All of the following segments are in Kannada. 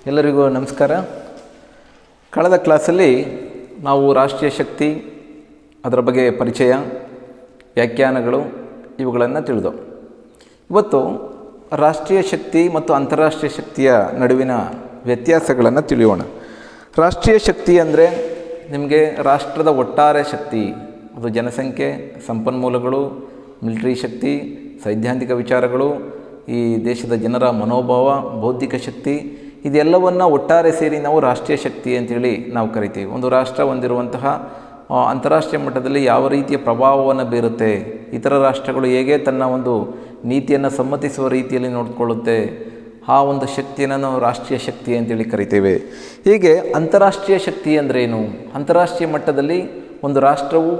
ಎಲ್ಲರಿಗೂ ನಮಸ್ಕಾರ. ಕಳೆದ ಕ್ಲಾಸಲ್ಲಿ ನಾವು ರಾಷ್ಟ್ರೀಯ ಶಕ್ತಿ, ಅದರ ಬಗ್ಗೆ ಪರಿಚಯ, ವ್ಯಾಖ್ಯಾನಗಳು ಇವುಗಳನ್ನು ತಿಳಿದವು. ಇವತ್ತು ರಾಷ್ಟ್ರೀಯ ಶಕ್ತಿ ಮತ್ತು ಅಂತಾರಾಷ್ಟ್ರೀಯ ಶಕ್ತಿಯ ನಡುವಿನ ವ್ಯತ್ಯಾಸಗಳನ್ನು ತಿಳಿಯೋಣ. ರಾಷ್ಟ್ರೀಯ ಶಕ್ತಿ ಅಂದರೆ ನಿಮಗೆ ರಾಷ್ಟ್ರದ ಒಟ್ಟಾರೆ ಶಕ್ತಿ, ಅದು ಜನಸಂಖ್ಯೆ, ಸಂಪನ್ಮೂಲಗಳು, ಮಿಲಿಟರಿ ಶಕ್ತಿ, ಸೈದ್ಧಾಂತಿಕ ವಿಚಾರಗಳು, ಈ ದೇಶದ ಜನರ ಮನೋಭಾವ, ಬೌದ್ಧಿಕ ಶಕ್ತಿ, ಇದೆಲ್ಲವನ್ನು ಒಟ್ಟಾರೆ ಸೇರಿ ನಾವು ರಾಷ್ಟ್ರೀಯ ಶಕ್ತಿ ಅಂತೇಳಿ ನಾವು ಕರಿತೀವಿ. ಒಂದು ರಾಷ್ಟ್ರ ಹೊಂದಿರುವಂತಹ ಅಂತಾರಾಷ್ಟ್ರೀಯ ಮಟ್ಟದಲ್ಲಿ ಯಾವ ರೀತಿಯ ಪ್ರಭಾವವನ್ನು ಬೀರುತ್ತೆ, ಇತರ ರಾಷ್ಟ್ರಗಳು ಹೇಗೆ ತನ್ನ ಒಂದು ನೀತಿಯನ್ನು ಸಮ್ಮತಿಸುವ ರೀತಿಯಲ್ಲಿ ನೋಡಿಕೊಳ್ಳುತ್ತೆ, ಆ ಒಂದು ಶಕ್ತಿಯನ್ನು ನಾವು ರಾಷ್ಟ್ರೀಯ ಶಕ್ತಿ ಅಂತೇಳಿ ಕರಿತೇವೆ. ಹೀಗೆ ಅಂತಾರಾಷ್ಟ್ರೀಯ ಶಕ್ತಿ ಅಂದ್ರೇನು? ಅಂತಾರಾಷ್ಟ್ರೀಯ ಮಟ್ಟದಲ್ಲಿ ಒಂದು ರಾಷ್ಟ್ರವು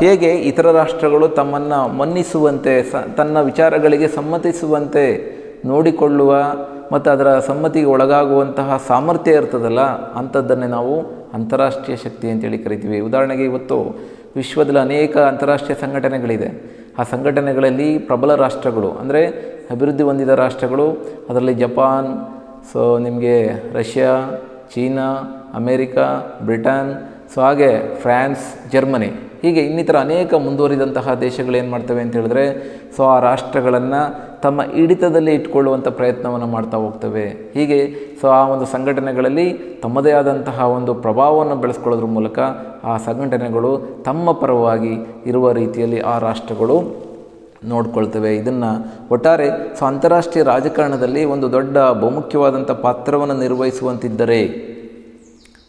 ಹೇಗೆ ಇತರ ರಾಷ್ಟ್ರಗಳು ತಮ್ಮನ್ನು ಮನ್ನಿಸುವಂತೆ, ತನ್ನ ವಿಚಾರಗಳಿಗೆ ಸಮ್ಮತಿಸುವಂತೆ ನೋಡಿಕೊಳ್ಳುವ ಮತ್ತು ಅದರ ಸಮ್ಮತಿಗೆ ಒಳಗಾಗುವಂತಹ ಸಾಮರ್ಥ್ಯ ಇರ್ತದಲ್ಲ, ಅಂಥದ್ದನ್ನೇ ನಾವು ಅಂತಾರಾಷ್ಟ್ರೀಯ ಶಕ್ತಿ ಅಂತೇಳಿ ಕರಿತೀವಿ. ಉದಾಹರಣೆಗೆ ಇವತ್ತು ವಿಶ್ವದಲ್ಲಿ ಅನೇಕ ಅಂತಾರಾಷ್ಟ್ರೀಯ ಸಂಘಟನೆಗಳಿದೆ. ಆ ಸಂಘಟನೆಗಳಲ್ಲಿ ಪ್ರಬಲ ರಾಷ್ಟ್ರಗಳು ಅಂದರೆ ಅಭಿವೃದ್ಧಿ ಹೊಂದಿದ ರಾಷ್ಟ್ರಗಳು, ಅದರಲ್ಲಿ ಜಪಾನ್, ನಿಮಗೆ ರಷ್ಯಾ, ಚೀನಾ, ಅಮೇರಿಕಾ, ಬ್ರಿಟನ್, ಹಾಗೆ ಫ್ರಾನ್ಸ್, ಜರ್ಮನಿ, ಹೀಗೆ ಇನ್ನಿತರ ಅನೇಕ ಮುಂದುವರಿದಂತಹ ದೇಶಗಳೇನು ಮಾಡ್ತವೆ ಅಂತ ಹೇಳಿದ್ರೆ ಆ ರಾಷ್ಟ್ರಗಳನ್ನು ತಮ್ಮ ಹಿಡಿತದಲ್ಲಿ ಇಟ್ಕೊಳ್ಳುವಂಥ ಪ್ರಯತ್ನವನ್ನು ಮಾಡ್ತಾ ಹೋಗ್ತವೆ. ಹೀಗೆ ಆ ಒಂದು ಸಂಘಟನೆಗಳಲ್ಲಿ ತಮ್ಮದೇ ಆದಂತಹ ಒಂದು ಪ್ರಭಾವವನ್ನು ಬೆಳೆಸ್ಕೊಳ್ಳೋದ್ರ ಮೂಲಕ ಆ ಸಂಘಟನೆಗಳು ತಮ್ಮ ಪರವಾಗಿ ಇರುವ ರೀತಿಯಲ್ಲಿ ಆ ರಾಷ್ಟ್ರಗಳು ನೋಡ್ಕೊಳ್ತವೆ. ಇದನ್ನು ಒಟ್ಟಾರೆ ಅಂತಾರಾಷ್ಟ್ರೀಯ ರಾಜಕಾರಣದಲ್ಲಿ ಒಂದು ದೊಡ್ಡ ಬಹುಮುಖ್ಯವಾದಂಥ ಪಾತ್ರವನ್ನು ನಿರ್ವಹಿಸುವಂತಿದ್ದರೆ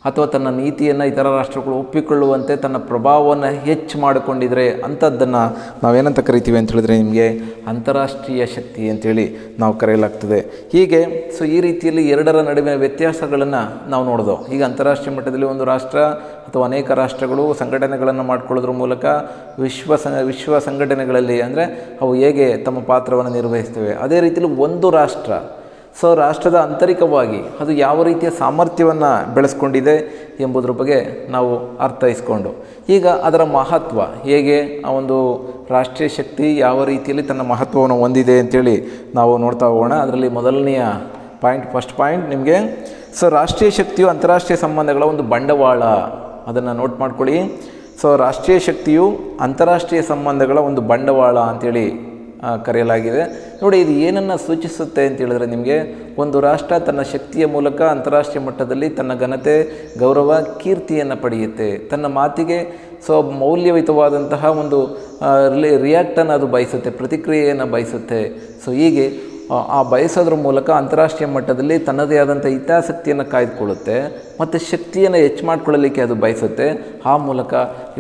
ಅಥವಾ ತನ್ನ ನೀತಿಯನ್ನು ಇತರ ರಾಷ್ಟ್ರಗಳು ಒಪ್ಪಿಕೊಳ್ಳುವಂತೆ ತನ್ನ ಪ್ರಭಾವವನ್ನು ಹೆಚ್ಚು ಮಾಡಿಕೊಂಡಿದ್ರೆ ಅಂಥದ್ದನ್ನು ನಾವೇನಂತ ಕರಿತೀವಿ ಅಂತ ಹೇಳಿದ್ರೆ ನಿಮಗೆ ಅಂತಾರಾಷ್ಟ್ರೀಯ ಶಕ್ತಿ ಅಂತೇಳಿ ನಾವು ಕರೆಯಲಾಗ್ತದೆ. ಹೀಗೆ ಈ ರೀತಿಯಲ್ಲಿ ಎರಡರ ನಡುವಿನ ವ್ಯತ್ಯಾಸಗಳನ್ನು ನಾವು ನೋಡಿದೆವು. ಈಗ ಅಂತಾರಾಷ್ಟ್ರೀಯ ಮಟ್ಟದಲ್ಲಿ ಒಂದು ರಾಷ್ಟ್ರ ಅಥವಾ ಅನೇಕ ರಾಷ್ಟ್ರಗಳು ಸಂಘಟನೆಗಳನ್ನು ಮಾಡಿಕೊಳ್ಳೋದ್ರ ಮೂಲಕ ವಿಶ್ವ ಸಂಘಟನೆಗಳಲ್ಲಿ ಅಂದರೆ ಅವು ಹೇಗೆ ತಮ್ಮ ಪಾತ್ರವನ್ನು ನಿರ್ವಹಿಸ್ತವೆ, ಅದೇ ರೀತಿಯಲ್ಲಿ ಒಂದು ರಾಷ್ಟ್ರ ರಾಷ್ಟ್ರದ ಆಂತರಿಕವಾಗಿ ಅದು ಯಾವ ರೀತಿಯ ಸಾಮರ್ಥ್ಯವನ್ನು ಬೆಳೆಸ್ಕೊಂಡಿದೆ ಎಂಬುದರ ಬಗ್ಗೆ ನಾವು ಅರ್ಥೈಸ್ಕೊಂಡು ಈಗ ಅದರ ಮಹತ್ವ ಹೇಗೆ, ಆ ಒಂದು ರಾಷ್ಟ್ರೀಯ ಶಕ್ತಿ ಯಾವ ರೀತಿಯಲ್ಲಿ ತನ್ನ ಮಹತ್ವವನ್ನು ಹೊಂದಿದೆ ಅಂತೇಳಿ ನಾವು ನೋಡ್ತಾ ಹೋಗೋಣ. ಅದರಲ್ಲಿ ಮೊದಲನೆಯ ಫಸ್ಟ್ ಪಾಯಿಂಟ್ ನಿಮಗೆ ರಾಷ್ಟ್ರೀಯ ಶಕ್ತಿಯು ಅಂತಾರಾಷ್ಟ್ರೀಯ ಸಂಬಂಧಗಳ ಒಂದು ಬಂಡವಾಳ, ಅದನ್ನು ನೋಟ್ ಮಾಡ್ಕೊಳ್ಳಿ. ರಾಷ್ಟ್ರೀಯ ಶಕ್ತಿಯು ಅಂತಾರಾಷ್ಟ್ರೀಯ ಸಂಬಂಧಗಳ ಒಂದು ಬಂಡವಾಳ ಅಂತೇಳಿ ಕರೆಯಲಾಗಿದೆ. ನೋಡಿ, ಇದು ಏನನ್ನು ಸೂಚಿಸುತ್ತೆ ಅಂತ ಹೇಳಿದ್ರೆ ನಿಮಗೆ ಒಂದು ರಾಷ್ಟ್ರ ತನ್ನ ಶಕ್ತಿಯ ಮೂಲಕ ಅಂತಾರಾಷ್ಟ್ರೀಯ ಮಟ್ಟದಲ್ಲಿ ತನ್ನ ಘನತೆ, ಗೌರವ, ಕೀರ್ತಿಯನ್ನು ಪಡೆಯುತ್ತೆ. ತನ್ನ ಮಾತಿಗೆ ಮೌಲ್ಯಯುತವಾದಂತಹ ಒಂದು ರಿಯಾಕ್ಟನ್ನು ಅದು ಬಯಸುತ್ತೆ, ಪ್ರತಿಕ್ರಿಯೆಯನ್ನು ಬಯಸುತ್ತೆ. ಹೀಗೆ ಆ ಬಯಸೋದ್ರ ಮೂಲಕ ಅಂತಾರಾಷ್ಟ್ರೀಯ ಮಟ್ಟದಲ್ಲಿ ತನ್ನದೇ ಆದಂಥ ಹಿತಾಸಕ್ತಿಯನ್ನು ಕಾಯ್ದುಕೊಳ್ಳುತ್ತೆ ಮತ್ತು ಶಕ್ತಿಯನ್ನು ಹೆಚ್ಚು ಮಾಡಿಕೊಳ್ಳಲಿಕ್ಕೆ ಅದು ಬಯಸುತ್ತೆ. ಆ ಮೂಲಕ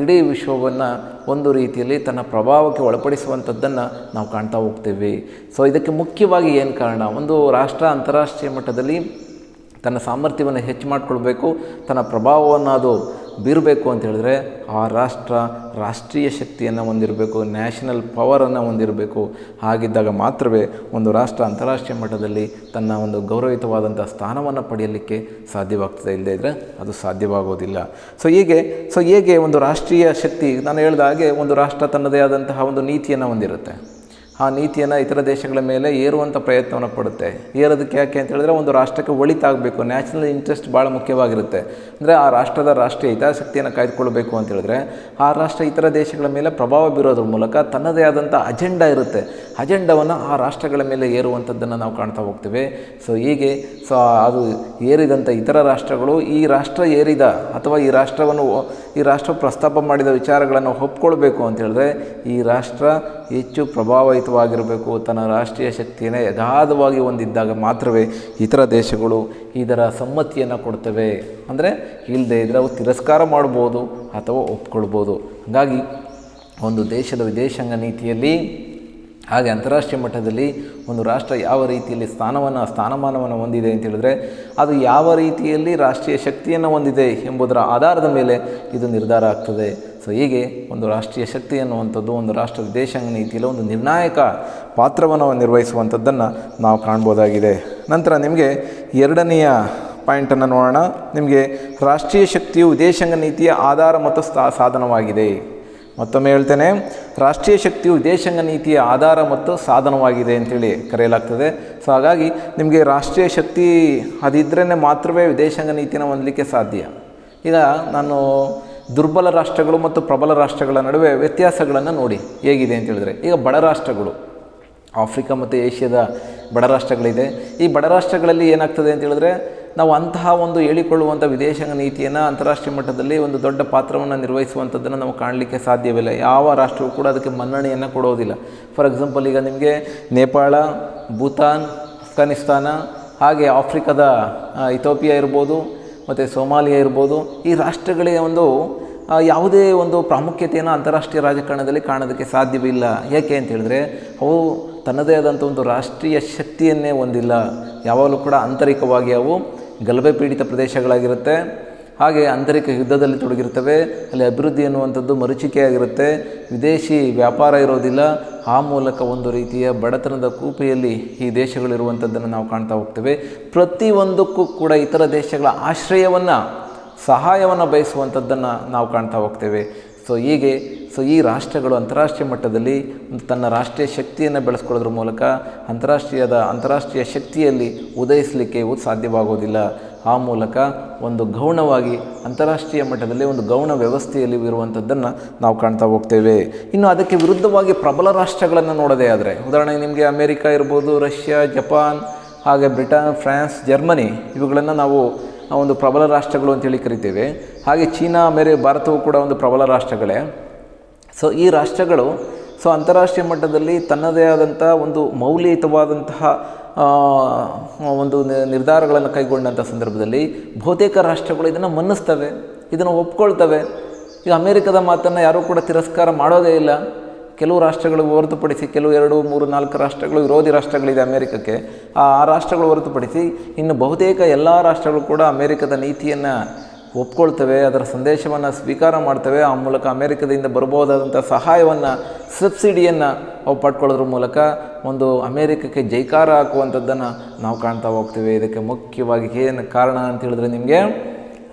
ಇಡೀ ವಿಶ್ವವನ್ನು ಒಂದು ರೀತಿಯಲ್ಲಿ ತನ್ನ ಪ್ರಭಾವಕ್ಕೆ ಒಳಪಡಿಸುವಂಥದ್ದನ್ನು ನಾವು ಕಾಣ್ತಾ ಹೋಗ್ತೇವೆ. ಇದಕ್ಕೆ ಮುಖ್ಯವಾಗಿ ಏನು ಕಾರಣ? ಒಂದು ರಾಷ್ಟ್ರ ಅಂತಾರಾಷ್ಟ್ರೀಯ ಮಟ್ಟದಲ್ಲಿ ತನ್ನ ಸಾಮರ್ಥ್ಯವನ್ನು ಹೆಚ್ಚು ಮಾಡಿಕೊಳ್ಬೇಕು, ತನ್ನ ಪ್ರಭಾವವನ್ನು ಅದು ಬೀರಬೇಕು ಅಂತ ಹೇಳಿದ್ರೆ ಆ ರಾಷ್ಟ್ರ ರಾಷ್ಟ್ರೀಯ ಶಕ್ತಿಯನ್ನು ಹೊಂದಿರಬೇಕು, ನ್ಯಾಷನಲ್ ಪವರನ್ನು ಹೊಂದಿರಬೇಕು. ಹಾಗಿದ್ದಾಗ ಮಾತ್ರವೇ ಒಂದು ರಾಷ್ಟ್ರ ಅಂತಾರಾಷ್ಟ್ರೀಯ ಮಟ್ಟದಲ್ಲಿ ತನ್ನ ಒಂದು ಗೌರವಯುತವಾದಂಥ ಸ್ಥಾನವನ್ನು ಪಡೆಯಲಿಕ್ಕೆ ಸಾಧ್ಯವಾಗ್ತದೆ. ಇಲ್ಲದೇ ಇದ್ದರೆ ಅದು ಸಾಧ್ಯವಾಗೋದಿಲ್ಲ. ಹೇಗೆ ಒಂದು ರಾಷ್ಟ್ರೀಯ ಶಕ್ತಿ, ನಾನು ಹೇಳಿದ ಹಾಗೆ ಒಂದು ರಾಷ್ಟ್ರ ತನ್ನದೇ ಆದಂತಹ ಒಂದು ನೀತಿಯನ್ನು ಹೊಂದಿರುತ್ತೆ. ಆ ನೀತಿಯನ್ನು ಇತರ ದೇಶಗಳ ಮೇಲೆ ಏರುವಂಥ ಪ್ರಯತ್ನವನ್ನು ಪಡುತ್ತೆ. ಏರೋದಕ್ಕೆ ಯಾಕೆ ಅಂತ ಹೇಳಿದ್ರೆ ಒಂದು ರಾಷ್ಟ್ರಕ್ಕೆ ಒಳಿತಾಗಬೇಕು, ನ್ಯಾಷನಲ್ ಇಂಟ್ರೆಸ್ಟ್ ಭಾಳ ಮುಖ್ಯವಾಗಿರುತ್ತೆ. ಅಂದರೆ ಆ ರಾಷ್ಟ್ರದ ರಾಷ್ಟ್ರೀಯ ಹಿತಾಸಕ್ತಿಯನ್ನು ಕಾಯ್ದುಕೊಳ್ಬೇಕು ಅಂತ ಹೇಳಿದ್ರೆ ಆ ರಾಷ್ಟ್ರ ಇತರ ದೇಶಗಳ ಮೇಲೆ ಪ್ರಭಾವ ಬೀರೋದ್ರ ಮೂಲಕ ತನ್ನದೇ ಆದಂಥ ಅಜೆಂಡಾ ಇರುತ್ತೆ. ಅಜೆಂಡವನ್ನು ಆ ರಾಷ್ಟ್ರಗಳ ಮೇಲೆ ಏರುವಂಥದ್ದನ್ನು ನಾವು ಕಾಣ್ತಾ ಹೋಗ್ತೇವೆ. ಹೀಗೆ ಅದು ಏರಿದಂಥ ಇತರ ರಾಷ್ಟ್ರಗಳು ಈ ರಾಷ್ಟ್ರ ಏರಿದ ಅಥವಾ ಈ ರಾಷ್ಟ್ರ ಪ್ರಸ್ತಾಪ ಮಾಡಿದ ವಿಚಾರಗಳನ್ನು ಒಪ್ಕೊಳ್ಬೇಕು ಅಂತ ಹೇಳಿದ್ರೆ ಈ ರಾಷ್ಟ್ರ ಹೆಚ್ಚು ಪ್ರಭಾವಯುತವಾಗಿರಬೇಕು, ತನ್ನ ರಾಷ್ಟ್ರೀಯ ಶಕ್ತಿಯನ್ನು ಯಥಾರ್ಥವಾಗಿ ಹೊಂದಿದ್ದಾಗ ಮಾತ್ರವೇ ಇತರ ದೇಶಗಳು ಇದರ ಸಮ್ಮತಿಯನ್ನು ಕೊಡ್ತವೆ. ಅಂದರೆ ಇಲ್ಲದೆ ಇದ್ದರೆ ಅವು ತಿರಸ್ಕಾರ ಮಾಡ್ಬೋದು ಅಥವಾ ಒಪ್ಕೊಳ್ಬೋದು. ಹಾಗಾಗಿ ಒಂದು ದೇಶದ ವಿದೇಶಾಂಗ ನೀತಿಯಲ್ಲಿ ಹಾಗೆ ಅಂತಾರಾಷ್ಟ್ರೀಯ ಮಟ್ಟದಲ್ಲಿ ಒಂದು ರಾಷ್ಟ್ರ ಯಾವ ರೀತಿಯಲ್ಲಿ ಸ್ಥಾನಮಾನವನ್ನು ಹೊಂದಿದೆ ಅಂತ ಹೇಳಿದ್ರೆ ಅದು ಯಾವ ರೀತಿಯಲ್ಲಿ ರಾಷ್ಟ್ರೀಯ ಶಕ್ತಿಯನ್ನು ಹೊಂದಿದೆ ಎಂಬುದರ ಆಧಾರದ ಮೇಲೆ ಇದು ನಿರ್ಧಾರ ಆಗ್ತದೆ. ಹೀಗೆ ಒಂದು ರಾಷ್ಟ್ರೀಯ ಶಕ್ತಿ ಅನ್ನುವಂಥದ್ದು ಒಂದು ರಾಷ್ಟ್ರ ವಿದೇಶಾಂಗ ನೀತಿಯಲ್ಲಿ ಒಂದು ನಿರ್ಣಾಯಕ ಪಾತ್ರವನ್ನು ನಿರ್ವಹಿಸುವಂಥದ್ದನ್ನು ನಾವು ಕಾಣ್ಬೋದಾಗಿದೆ. ನಂತರ ನಿಮಗೆ ಎರಡನೆಯ ಪಾಯಿಂಟನ್ನು ನೋಡೋಣ. ನಿಮಗೆ ರಾಷ್ಟ್ರೀಯ ಶಕ್ತಿಯು ವಿದೇಶಾಂಗ ನೀತಿಯ ಆಧಾರ ಮತ್ತು ಸಾಧನವಾಗಿದೆ. ಮತ್ತೊಮ್ಮೆ ಹೇಳ್ತೇನೆ, ರಾಷ್ಟ್ರೀಯ ಶಕ್ತಿಯು ವಿದೇಶಾಂಗ ನೀತಿಯ ಆಧಾರ ಮತ್ತು ಸಾಧನವಾಗಿದೆ ಅಂತೇಳಿ ಕರೆಯಲಾಗ್ತದೆ. ಸೊ ಹಾಗಾಗಿ ನಿಮಗೆ ರಾಷ್ಟ್ರೀಯ ಶಕ್ತಿ ಅದಿದ್ರೇ ಮಾತ್ರವೇ ವಿದೇಶಾಂಗ ನೀತಿನ ಹೊಂದಲಿಕ್ಕೆ ಸಾಧ್ಯ. ಈಗ ನಾನು ದುರ್ಬಲ ರಾಷ್ಟ್ರಗಳು ಮತ್ತು ಪ್ರಬಲ ರಾಷ್ಟ್ರಗಳ ನಡುವೆ ವ್ಯತ್ಯಾಸಗಳನ್ನು ನೋಡಿ ಹೇಗಿದೆ ಅಂತ ಹೇಳಿದ್ರೆ, ಈಗ ಬಡ ರಾಷ್ಟ್ರಗಳು ಆಫ್ರಿಕಾ ಮತ್ತು ಏಷ್ಯಾದ ಬಡ ರಾಷ್ಟ್ರಗಳಿದೆ. ಈ ಬಡ ರಾಷ್ಟ್ರಗಳಲ್ಲಿ ಏನಾಗ್ತದೆ ಅಂತ ಹೇಳಿದ್ರೆ, ನಾವು ಅಂತಹ ಒಂದು ಹೇಳಿಕೊಳ್ಳುವಂಥ ವಿದೇಶಾಂಗ ನೀತಿಯನ್ನು ಅಂತಾರಾಷ್ಟ್ರೀಯ ಮಟ್ಟದಲ್ಲಿ ಒಂದು ದೊಡ್ಡ ಪಾತ್ರವನ್ನು ನಿರ್ವಹಿಸುವಂಥದ್ದನ್ನು ನಾವು ಕಾಣಲಿಕ್ಕೆ ಸಾಧ್ಯವಿಲ್ಲ. ಯಾವ ರಾಷ್ಟ್ರವೂ ಕೂಡ ಅದಕ್ಕೆ ಮನ್ನಣೆಯನ್ನು ಕೊಡೋದಿಲ್ಲ. ಫಾರ್ ಎಕ್ಸಾಂಪಲ್, ಈಗ ನಿಮಗೆ ನೇಪಾಳ, ಭೂತಾನ್, ಅಫ್ಘಾನಿಸ್ತಾನ, ಹಾಗೆ ಆಫ್ರಿಕಾದ ಇಥೋಪಿಯಾ ಇರ್ಬೋದು, ಮತ್ತು ಸೋಮಾಲಿಯಾ ಇರ್ಬೋದು, ಈ ರಾಷ್ಟ್ರಗಳಿಗೆ ಒಂದು ಯಾವುದೇ ಒಂದು ಪ್ರಾಮುಖ್ಯತೆಯನ್ನು ಅಂತಾರಾಷ್ಟ್ರೀಯ ರಾಜಕಾರಣದಲ್ಲಿ ಕಾಣೋದಕ್ಕೆ ಸಾಧ್ಯವಿಲ್ಲ. ಏಕೆ ಅಂತ ಹೇಳಿದ್ರೆ, ಅವು ತನ್ನದೇ ಆದಂಥ ಒಂದು ರಾಷ್ಟ್ರೀಯ ಶಕ್ತಿಯನ್ನೇ ಹೊಂದಿಲ್ಲ. ಯಾವಾಗಲೂ ಕೂಡ ಆಂತರಿಕವಾಗಿ ಅವು ಗಲಭೆ ಪೀಡಿತ ಪ್ರದೇಶಗಳಾಗಿರುತ್ತೆ, ಹಾಗೆ ಆಂತರಿಕ ಯುದ್ಧದಲ್ಲಿ ತೊಡಗಿರ್ತವೆ, ಅಲ್ಲಿ ಅಭಿವೃದ್ಧಿ ಅನ್ನುವಂಥದ್ದು ಮರೀಚಿಕೆಯಾಗಿರುತ್ತೆ, ವಿದೇಶಿ ವ್ಯಾಪಾರ ಇರೋದಿಲ್ಲ. ಆ ಮೂಲಕ ಒಂದು ರೀತಿಯ ಬಡತನದ ಕೂಪೆಯಲ್ಲಿ ಈ ದೇಶಗಳಿರುವಂಥದ್ದನ್ನು ನಾವು ಕಾಣ್ತಾ ಹೋಗ್ತೇವೆ. ಪ್ರತಿಯೊಂದಕ್ಕೂ ಕೂಡ ಇತರ ದೇಶಗಳ ಆಶ್ರಯವನ್ನು, ಸಹಾಯವನ್ನು ಬಯಸುವಂಥದ್ದನ್ನು ನಾವು ಕಾಣ್ತಾ ಹೋಗ್ತೇವೆ. ಈ ರಾಷ್ಟ್ರಗಳು ಅಂತಾರಾಷ್ಟ್ರೀಯ ಮಟ್ಟದಲ್ಲಿ ತನ್ನ ರಾಷ್ಟ್ರೀಯ ಶಕ್ತಿಯನ್ನು ಬೆಳೆಸ್ಕೊಳ್ಳೋದ್ರ ಮೂಲಕ ಅಂತಾರಾಷ್ಟ್ರೀಯ ಶಕ್ತಿಯಲ್ಲಿ ಉದಯಿಸಲಿಕ್ಕೆ ಸಾಧ್ಯವಾಗೋದಿಲ್ಲ. ಆ ಮೂಲಕ ಒಂದು ಗೌಣವಾಗಿ ಅಂತಾರಾಷ್ಟ್ರೀಯ ಮಟ್ಟದಲ್ಲಿ ಒಂದು ಗೌಣ ವ್ಯವಸ್ಥೆಯಲ್ಲಿ ಇರುವಂಥದ್ದನ್ನು ನಾವು ಕಾಣ್ತಾ ಹೋಗ್ತೇವೆ. ಇನ್ನು ಅದಕ್ಕೆ ವಿರುದ್ಧವಾಗಿ ಪ್ರಬಲ ರಾಷ್ಟ್ರಗಳನ್ನು ನೋಡೋದೇ ಆದರೆ, ಉದಾಹರಣೆಗೆ ನಿಮಗೆ ಅಮೇರಿಕಾ ಇರ್ಬೋದು, ರಷ್ಯಾ, ಜಪಾನ್, ಹಾಗೆ ಬ್ರಿಟನ್, ಫ್ರಾನ್ಸ್, ಜರ್ಮನಿ, ಇವುಗಳನ್ನು ನಾವು ಒಂದು ಪ್ರಬಲ ರಾಷ್ಟ್ರಗಳು ಅಂತೇಳಿ ಕರಿತೇವೆ. ಹಾಗೆ ಚೀನಾ, ಭಾರತವು ಕೂಡ ಒಂದು ಪ್ರಬಲ ರಾಷ್ಟ್ರಗಳೇ. ಈ ರಾಷ್ಟ್ರಗಳು ಅಂತಾರಾಷ್ಟ್ರೀಯ ಮಟ್ಟದಲ್ಲಿ ತನ್ನದೇ ಆದಂಥ ಒಂದು ಮೌಲ್ಯಯುತವಾದಂತಹ ಒಂದು ನಿರ್ಧಾರಗಳನ್ನು ಕೈಗೊಂಡಂಥ ಸಂದರ್ಭದಲ್ಲಿ ಬಹುತೇಕ ರಾಷ್ಟ್ರಗಳು ಇದನ್ನು ಮನ್ನಿಸ್ತವೆ, ಇದನ್ನು ಒಪ್ಕೊಳ್ತವೆ. ಈಗ ಅಮೇರಿಕದ ಮಾತನ್ನು ಯಾರೂ ಕೂಡ ತಿರಸ್ಕಾರ ಮಾಡೋದೇ ಇಲ್ಲ. ಕೆಲವು ರಾಷ್ಟ್ರಗಳು ಹೊರತುಪಡಿಸಿ, ಕೆಲವು 2, 3, 4 ರಾಷ್ಟ್ರಗಳು ವಿರೋಧಿ ರಾಷ್ಟ್ರಗಳಿದೆ ಅಮೇರಿಕಕ್ಕೆ. ಆ ರಾಷ್ಟ್ರಗಳು ಹೊರತುಪಡಿಸಿ ಇನ್ನು ಬಹುತೇಕ ಎಲ್ಲ ರಾಷ್ಟ್ರಗಳು ಕೂಡ ಅಮೇರಿಕದ ನೀತಿಯನ್ನು ಒಪ್ಕೊಳ್ತವೆ, ಅದರ ಸಂದೇಶವನ್ನು ಸ್ವೀಕಾರ ಮಾಡ್ತವೆ. ಆ ಮೂಲಕ ಅಮೇರಿಕದಿಂದ ಬರಬಹುದಾದಂಥ ಸಹಾಯವನ್ನು, ಸಬ್ಸಿಡಿಯನ್ನು ಅವು ಪಡ್ಕೊಳ್ಳೋದ್ರ ಮೂಲಕ ಒಂದು ಅಮೇರಿಕಕ್ಕೆ ಜೈಕಾರ ಹಾಕುವಂಥದ್ದನ್ನು ನಾವು ಕಾಣ್ತಾ ಹೋಗ್ತೇವೆ. ಇದಕ್ಕೆ ಮುಖ್ಯವಾಗಿ ಏನು ಕಾರಣ ಅಂತ ಹೇಳಿದ್ರೆ, ನಿಮಗೆ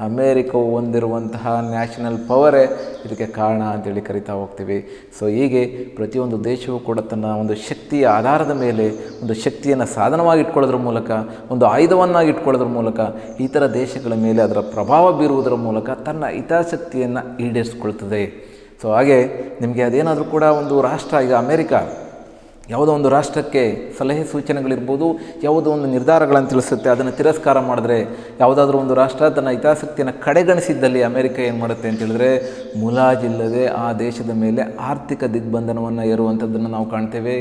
ಅಮೇರಿಕವು ಹೊಂದಿರುವಂತಹ ನ್ಯಾಷನಲ್ ಪವರೇ ಇದಕ್ಕೆ ಕಾರಣ ಅಂತೇಳಿ ಕರಿತಾ ಹೋಗ್ತೀವಿ. ಹೀಗೆ ಪ್ರತಿಯೊಂದು ದೇಶವೂ ಕೂಡ ತನ್ನ ಒಂದು ಶಕ್ತಿಯ ಆಧಾರದ ಮೇಲೆ ಒಂದು ಶಕ್ತಿಯನ್ನು ಸಾಧನವಾಗಿ ಇಟ್ಕೊಳ್ಳೋದ್ರ ಮೂಲಕ, ಒಂದು ಆಯುಧವನ್ನಾಗಿ ಇಟ್ಕೊಳ್ಳೋದ್ರ ಮೂಲಕ ಇತರ ದೇಶಗಳ ಮೇಲೆ ಅದರ ಪ್ರಭಾವ ಬೀರುವುದರ ಮೂಲಕ ತನ್ನ ಹಿತಾಸಕ್ತಿಯನ್ನು ಈಡೇರಿಸ್ಕೊಳ್ತದೆ. ಹಾಗೆ ನಿಮಗೆ ಅದೇನಾದರೂ ಕೂಡ ಒಂದು ರಾಷ್ಟ್ರ, ಈಗ ಅಮೇರಿಕಾ ಯಾವುದೋ ಒಂದು ರಾಷ್ಟ್ರಕ್ಕೆ ಸಲಹೆ ಸೂಚನೆಗಳಿರ್ಬೋದು, ಯಾವುದೋ ಒಂದು ನಿರ್ಧಾರಗಳನ್ನು ತಿಳಿಸುತ್ತೆ, ಅದನ್ನು ತಿರಸ್ಕಾರ ಮಾಡಿದ್ರೆ, ಯಾವುದಾದ್ರೂ ಒಂದು ರಾಷ್ಟ್ರ ತನ್ನ ಹಿತಾಸಕ್ತಿಯನ್ನು ಕಡೆಗಣಿಸಿದ್ದಲ್ಲಿ ಅಮೇರಿಕ ಏನು ಮಾಡುತ್ತೆ ಅಂತ ಹೇಳಿದ್ರೆ, ಮುಲಾಜಿಲ್ಲದೆ ಆ ದೇಶದ ಮೇಲೆ ಆರ್ಥಿಕ ದಿಗ್ಬಂಧನವನ್ನು ಏರುವಂಥದ್ದನ್ನು ನಾವು ಕಾಣ್ತೇವೆ,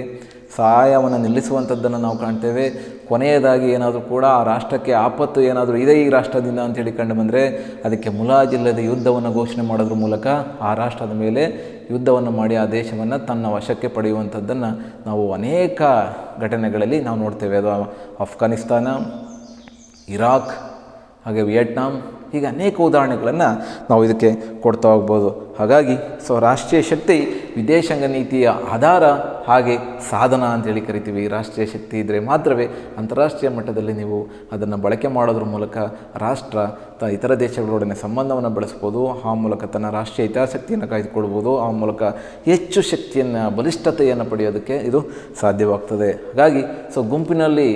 ಸಹಾಯವನ್ನು ನಿಲ್ಲಿಸುವಂಥದ್ದನ್ನು ನಾವು ಕಾಣ್ತೇವೆ. ಕೊನೆಯದಾಗಿ ಏನಾದರೂ ಕೂಡ ಆ ರಾಷ್ಟ್ರಕ್ಕೆ ಆಪತ್ತು ಏನಾದರೂ ಇದೆ ಈ ರಾಷ್ಟ್ರದಿಂದ ಅಂತೇಳಿ ಕಂಡು ಬಂದರೆ, ಅದಕ್ಕೆ ಮುಲಾಜಿಲ್ಲದೆ ಯುದ್ಧವನ್ನು ಘೋಷಣೆ ಮಾಡೋದ್ರ ಮೂಲಕ ಆ ರಾಷ್ಟ್ರದ ಮೇಲೆ ಯುದ್ಧವನ್ನು ಮಾಡಿ ಆ ದೇಶವನ್ನು ತನ್ನ ವಶಕ್ಕೆ ಪಡೆಯುವಂಥದ್ದನ್ನು ನಾವು ಅನೇಕ ಘಟನೆಗಳಲ್ಲಿ ನಾವು ನೋಡ್ತೇವೆ. ಅದು ಅಫ್ಘಾನಿಸ್ತಾನ, ಇರಾಕ್, ಹಾಗೆ ವಿಯೆಟ್ನಾಂ, ಹೀಗೆ ಅನೇಕ ಉದಾಹರಣೆಗಳನ್ನು ನಾವು ಇದಕ್ಕೆ ಕೊಡ್ತಾ ಹೋಗ್ಬೋದು. ಹಾಗಾಗಿ ರಾಷ್ಟ್ರೀಯ ಶಕ್ತಿ ವಿದೇಶಾಂಗ ನೀತಿಯ ಆಧಾರ ಹಾಗೆ ಸಾಧನ ಅಂತೇಳಿ ಕರಿತೀವಿ. ರಾಷ್ಟ್ರೀಯ ಶಕ್ತಿ ಇದ್ದರೆ ಮಾತ್ರವೇ ಅಂತಾರಾಷ್ಟ್ರೀಯ ಮಟ್ಟದಲ್ಲಿ ನೀವು ಅದನ್ನು ಬಳಕೆ ಮಾಡೋದ್ರ ಮೂಲಕ ರಾಷ್ಟ್ರ ಇತರ ದೇಶಗಳೊಡನೆ ಸಂಬಂಧವನ್ನು ಬೆಳೆಸ್ಬೋದು, ಆ ಮೂಲಕ ತನ್ನ ರಾಷ್ಟ್ರೀಯ ಹಿತಾಸಕ್ತಿಯನ್ನು ಕಾಯ್ದುಕೊಳ್ಬೋದು, ಆ ಮೂಲಕ ಹೆಚ್ಚು ಶಕ್ತಿಯನ್ನು, ಬಲಿಷ್ಠತೆಯನ್ನು ಪಡೆಯೋದಕ್ಕೆ ಇದು ಸಾಧ್ಯವಾಗ್ತದೆ. ಹಾಗಾಗಿ ಗುಂಪಿನಲ್ಲಿ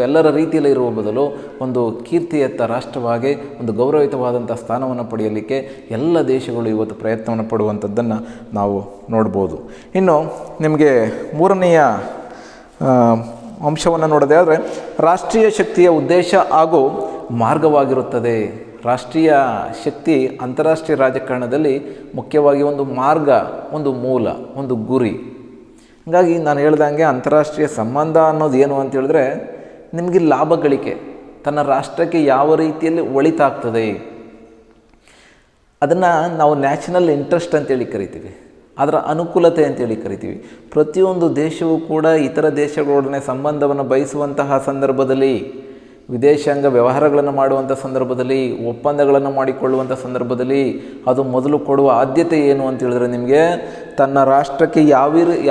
ಎಲ್ಲರ ರೀತಿಯಲ್ಲಿ ಇರುವ ಬದಲು ಒಂದು ಕೀರ್ತಿಯತ್ತ ರಾಷ್ಟ್ರವಾಗಿ ಒಂದು ಗೌರವಯುತವಾದಂಥ ಸ್ಥಾನವನ್ನು ಪಡೆಯಲಿಕ್ಕೆ ಎಲ್ಲ ದೇಶಗಳು ಇವತ್ತು ಪ್ರಯತ್ನವನ್ನು ಪಡುವಂಥದ್ದನ್ನು ನಾವು ನೋಡ್ಬೋದು. ಇನ್ನು ನಿಮಗೆ ಮೂರನೆಯ ಅಂಶವನ್ನು ನೋಡೋದೇ ಆದರೆ, ರಾಷ್ಟ್ರೀಯ ಶಕ್ತಿಯ ಉದ್ದೇಶ ಹಾಗೂ ಮಾರ್ಗವಾಗಿರುತ್ತದೆ. ರಾಷ್ಟ್ರೀಯ ಶಕ್ತಿ ಅಂತಾರಾಷ್ಟ್ರೀಯ ರಾಜಕಾರಣದಲ್ಲಿ ಮುಖ್ಯವಾಗಿ ಒಂದು ಮಾರ್ಗ, ಒಂದು ಮೂಲ, ಒಂದು ಗುರಿ. ಹಾಗಾಗಿ ನಾನು ಹೇಳ್ದಂಗೆ ಅಂತಾರಾಷ್ಟ್ರೀಯ ಸಂಬಂಧ ಅನ್ನೋದು ಏನು ಅಂತ ಹೇಳಿದ್ರೆ, ನಿಮಗೆ ಲಾಭ ಗಳಿಕೆ, ತನ್ನ ರಾಷ್ಟ್ರಕ್ಕೆ ಯಾವ ರೀತಿಯಲ್ಲಿ ಒಳಿತಾಗ್ತದೆ, ಅದನ್ನು ನಾವು ನ್ಯಾಷನಲ್ ಇಂಟ್ರೆಸ್ಟ್ ಅಂತೇಳಿ ಕರಿತೀವಿ, ಅದರ ಅನುಕೂಲತೆ ಅಂತೇಳಿ ಕರಿತೀವಿ. ಪ್ರತಿಯೊಂದು ದೇಶವೂ ಕೂಡ ಇತರ ದೇಶಗಳೊಡನೆ ಸಂಬಂಧವನ್ನು ಬಯಸುವಂತಹ ಸಂದರ್ಭದಲ್ಲಿ, ವಿದೇಶಾಂಗ ವ್ಯವಹಾರಗಳನ್ನು ಮಾಡುವಂಥ ಸಂದರ್ಭದಲ್ಲಿ, ಒಪ್ಪಂದಗಳನ್ನು ಮಾಡಿಕೊಳ್ಳುವಂಥ ಸಂದರ್ಭದಲ್ಲಿ ಅದು ಮೊದಲು ಕೊಡುವ ಆದ್ಯತೆ ಏನು ಅಂತ ಹೇಳಿದ್ರೆ, ನಿಮಗೆ ತನ್ನ ರಾಷ್ಟ್ರಕ್ಕೆ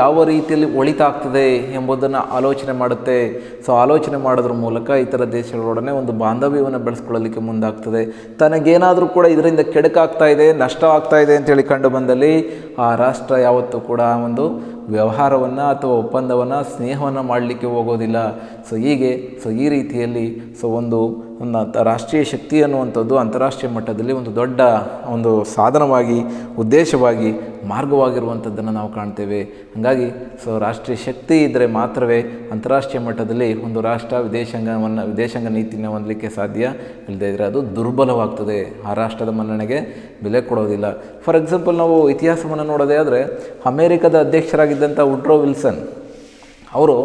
ಯಾವ ರೀತಿಯಲ್ಲಿ ಒಳಿತಾಗ್ತದೆ ಎಂಬುದನ್ನು ಆಲೋಚನೆ ಮಾಡುತ್ತೆ. ಸೊ ಆಲೋಚನೆ ಮಾಡೋದ್ರ ಮೂಲಕ ಇತರ ದೇಶಗಳೊಡನೆ ಒಂದು ಬಾಂಧವ್ಯವನ್ನು ಬೆಳೆಸ್ಕೊಳ್ಳಲಿಕ್ಕೆ ಮುಂದಾಗ್ತದೆ. ತನಗೇನಾದರೂ ಕೂಡ ಇದರಿಂದ ಕೆಡುಕಾಗ್ತಾ ಇದೆ, ನಷ್ಟ ಆಗ್ತಾ ಇದೆ ಅಂತೇಳಿ ಕಂಡು ಬಂದಲ್ಲಿ ಆ ರಾಷ್ಟ್ರ ಯಾವತ್ತೂ ಕೂಡ ಒಂದು ವ್ಯವಹಾರವನ್ನು ಅಥವಾ ಒಪ್ಪಂದವನ್ನು, ಸ್ನೇಹವನ್ನು ಮಾಡಲಿಕ್ಕೆ ಹೋಗೋದಿಲ್ಲ. ಸೊ ಈ ರೀತಿಯಲ್ಲಿ ಒಂದು ರಾಷ್ಟ್ರೀಯ ಶಕ್ತಿ ಅನ್ನುವಂಥದ್ದು ಅಂತಾರಾಷ್ಟ್ರೀಯ ಮಟ್ಟದಲ್ಲಿ ಒಂದು ದೊಡ್ಡ ಒಂದು ಸಾಧನವಾಗಿ, ಉದ್ದೇಶವಾಗಿ, ಮಾರ್ಗವಾಗಿರುವಂಥದ್ದನ್ನು ನಾವು ಕಾಣ್ತೇವೆ. ಹಾಗಾಗಿ ರಾಷ್ಟ್ರೀಯ ಶಕ್ತಿ ಇದ್ದರೆ ಮಾತ್ರವೇ ಅಂತಾರಾಷ್ಟ್ರೀಯ ಮಟ್ಟದಲ್ಲಿ ಒಂದು ರಾಷ್ಟ್ರ ವಿದೇಶಾಂಗ ನೀತಿನ ಹೊಂದಲಿಕ್ಕೆ ಸಾಧ್ಯ. ಇಲ್ಲದೇ ಇದ್ದರೆ ಅದು ದುರ್ಬಲವಾಗ್ತದೆ, ಆ ರಾಷ್ಟ್ರದ ಮನ್ನಣೆಗೆ ಬೆಲೆ ಕೊಡೋದಿಲ್ಲ. ಫಾರ್ ಎಕ್ಸಾಂಪಲ್ ನಾವು ಇತಿಹಾಸವನ್ನು ನೋಡೋದೇ ಆದರೆ ಅಮೇರಿಕದ ಅಧ್ಯಕ್ಷರಾಗಿದ್ದಂಥ ವುಡ್ರೋ ವಿಲ್ಸನ್ ಅವರು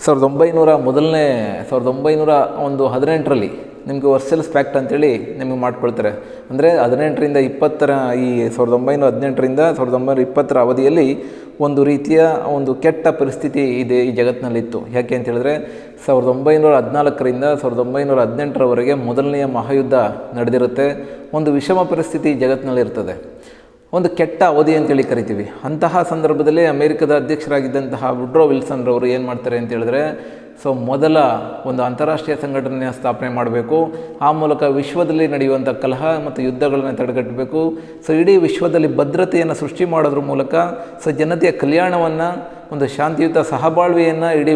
1918ರಲ್ಲಿ ನಿಮಗೆ ವರ್ಸೆಲ್ಸ್ ಪ್ಯಾಕ್ಟ್ ಅಂತೇಳಿ ನಿಮಗೆ ಮಾಡ್ಕೊಳ್ತಾರೆ. ಅಂದರೆ 18ರಿಂದ 20ರ ಈ 1918ರಿಂದ 1920ರ ಅವಧಿಯಲ್ಲಿ ಒಂದು ರೀತಿಯ ಒಂದು ಕೆಟ್ಟ ಪರಿಸ್ಥಿತಿ ಇದೆ ಈ ಜಗತ್ತಿನಲ್ಲಿತ್ತು. ಯಾಕೆ ಅಂತ ಹೇಳಿದ್ರೆ 1914ರಿಂದ 1918ರವರೆಗೆ ಮೊದಲನೆಯ ಮಹಾಯುದ್ಧ ನಡೆದಿರುತ್ತೆ. ಒಂದು ವಿಷಮ ಪರಿಸ್ಥಿತಿ ಜಗತ್ತಿನಲ್ಲಿರ್ತದೆ, ಒಂದು ಕೆಟ್ಟ ಅವಧಿ ಅಂತೇಳಿ ಕರಿತೀವಿ. ಅಂತಹ ಸಂದರ್ಭದಲ್ಲಿ ಅಮೇರಿಕದ ಅಧ್ಯಕ್ಷರಾಗಿದ್ದಂತಹ ವುಡ್ರೋ ವಿಲ್ಸನ್ ರವರು ಏನು ಮಾಡ್ತಾರೆ ಅಂತ ಹೇಳಿದ್ರೆ ಮೊದಲ ಒಂದು ಅಂತಾರಾಷ್ಟ್ರೀಯ ಸಂಘಟನೆಯ ಸ್ಥಾಪನೆ ಮಾಡಬೇಕು. ಆ ಮೂಲಕ ವಿಶ್ವದಲ್ಲಿ ನಡೆಯುವಂಥ ಕಲಹ ಮತ್ತು ಯುದ್ಧಗಳನ್ನು ತಡೆಗಟ್ಟಬೇಕು. ಇಡೀ ವಿಶ್ವದಲ್ಲಿ ಭದ್ರತೆಯನ್ನು ಸೃಷ್ಟಿ ಮಾಡೋದ್ರ ಮೂಲಕ ಜನತೆಯ ಕಲ್ಯಾಣವನ್ನು, ಒಂದು ಶಾಂತಿಯುತ ಸಹಬಾಳ್ವೆಯನ್ನು ಇಡೀ